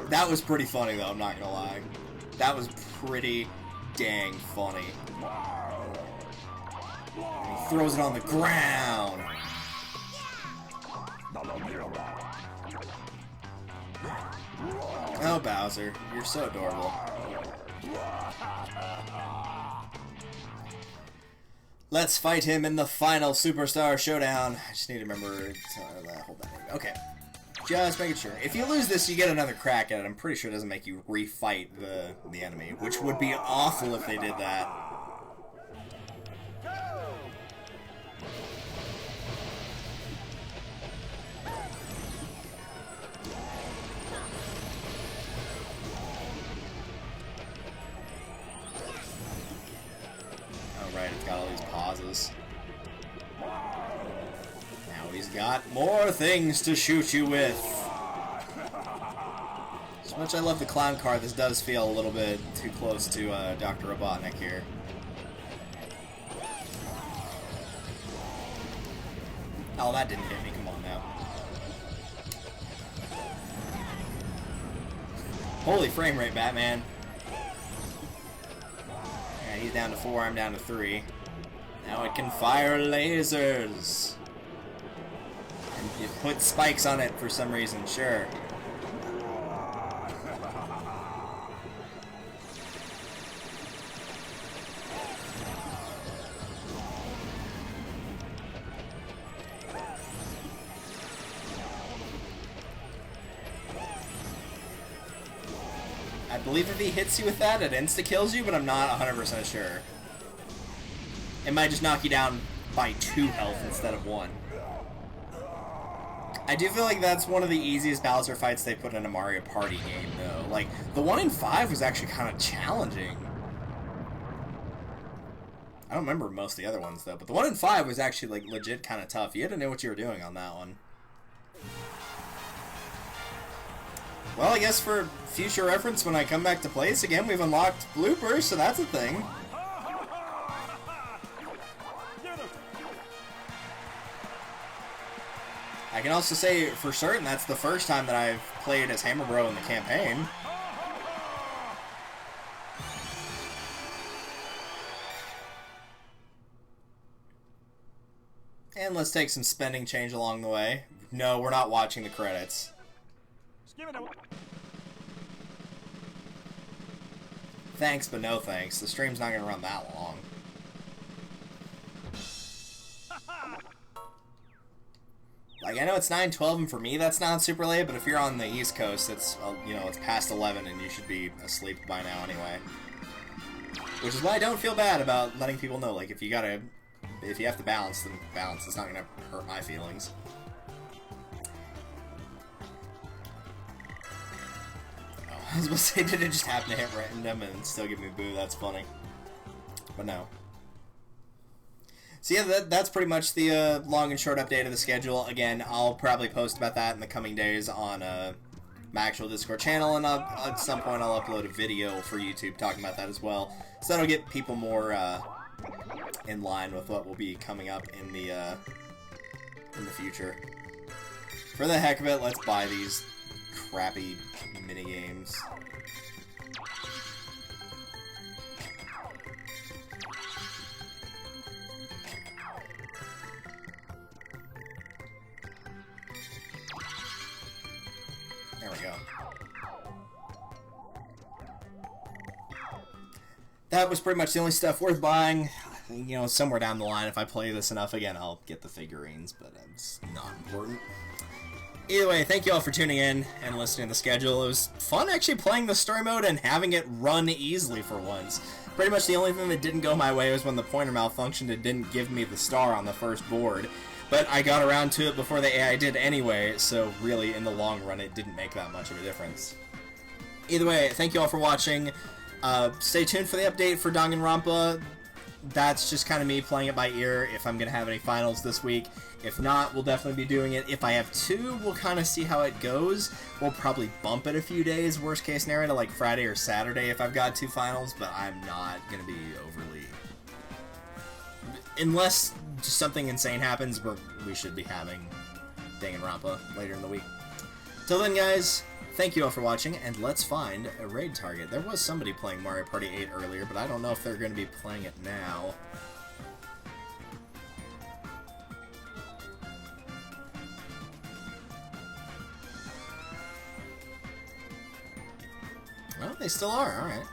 That was pretty funny though, I'm not gonna lie. That was pretty dang funny. And he throws it on the ground. Oh, Bowser, you're so adorable. Let's fight him in the final Superstar Showdown. I just need to remember to hold that name. Okay. Just making sure. If you lose this, you get another crack at it. I'm pretty sure it doesn't make you refight the enemy, which would be awful if they did that. these pauses. Now he's got more things to shoot you with. As much as I love the clown car, this does feel a little bit too close to Dr. Robotnik here. Oh, that didn't hit me. Come on now. Holy frame rate, Batman. Yeah, he's down to 4, I'm down to 3. Now it can fire lasers. And you put spikes on it for some reason, sure. I believe if he hits you with that, it insta-kills you, but I'm not 100% sure. It might just knock you down by 2 health instead of 1. I do feel like that's one of the easiest Bowser fights they put in a Mario Party game, though. Like, the one in 5 was actually kind of challenging. I don't remember most of the other ones, though, but the one in 5 was actually, like, legit kind of tough. You had to know what you were doing on that one. Well, I guess for future reference, when I come back to play this again, we've unlocked Blooper, so that's a thing. I can also say for certain that's the first time that I've played as Hammer Bro in the campaign. And let's take some spending change along the way. No, we're not watching the credits. Thanks, but no thanks. The stream's not going to run that long. Like, I know it's 9:12, and for me that's not super late, but if you're on the East Coast, it's, you know, it's past 11, and you should be asleep by now anyway. Which is why I don't feel bad about letting people know, like, if you have to balance, then balance. It's not going to hurt my feelings. I was about to say, did it just happen to hit random and still give me a boo? That's funny. But no. So yeah, that's pretty much the long and short update of the schedule. Again, I'll probably post about that in the coming days on my actual Discord channel, and at some point I'll upload a video for YouTube talking about that as well. So that'll get people more in line with what will be coming up in the future. For the heck of it, let's buy these crappy minigames. There we go. That was pretty much the only stuff worth buying. You know, somewhere down the line, if I play this enough again, I'll get the figurines, but it's not important. Either way, thank you all for tuning in and listening to the schedule. It was fun actually playing the story mode and having it run easily for once. Pretty much the only thing that didn't go my way was when the pointer malfunctioned. It didn't give me the star on the first board. But I got around to it before the AI did anyway, so really, in the long run, it didn't make that much of a difference. Either way, thank you all for watching. Stay tuned for the update for Danganronpa. That's just kind of me playing it by ear if I'm going to have any finals this week. If not, we'll definitely be doing it. If I have 2, we'll kind of see how it goes. We'll probably bump it a few days, worst case scenario, to like Friday or Saturday if I've got 2 finals, but I'm not going to be overly... Unless just something insane happens, we should be having Danganronpa later in the week. Till then, guys, thank you all for watching, and let's find a raid target. There was somebody playing Mario Party 8 earlier, but I don't know if they're going to be playing it now. Well, they still are. Alright.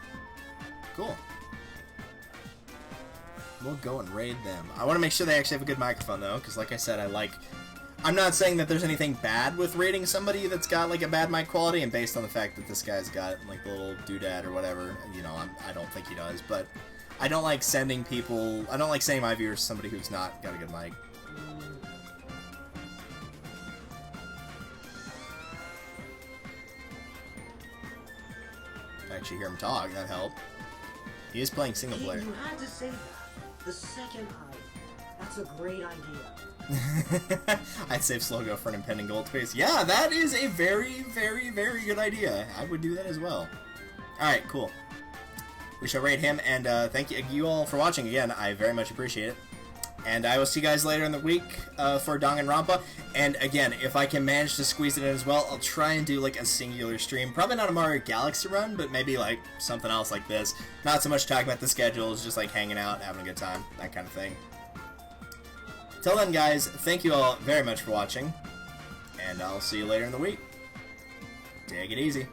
Cool. We'll go and raid them. I want to make sure they actually have a good microphone, though, because like I said, I'm not saying that there's anything bad with raiding somebody that's got, like, a bad mic quality, and based on the fact that this guy's got, like, the little doodad or whatever, you know, I don't think he does, but I don't like sending my viewers to somebody who's not got a good mic. Actually hear him talk, that helped. He is playing single player. You had to say that. the second eye. That's a great idea. I'd save Slogo for an impending gold twist. Yeah, that is a very, very, very good idea. I would do that as well. Alright, cool. We shall rate him, and thank you all for watching again. I very much appreciate it. And I will see you guys later in the week for Danganronpa. And again, if I can manage to squeeze it in as well, I'll try and do like a singular stream. Probably not a Mario Galaxy run, but maybe like something else like this. Not so much talking about the schedules, just like hanging out, having a good time, that kind of thing. Till then, guys, thank you all very much for watching. And I'll see you later in the week. Take it easy.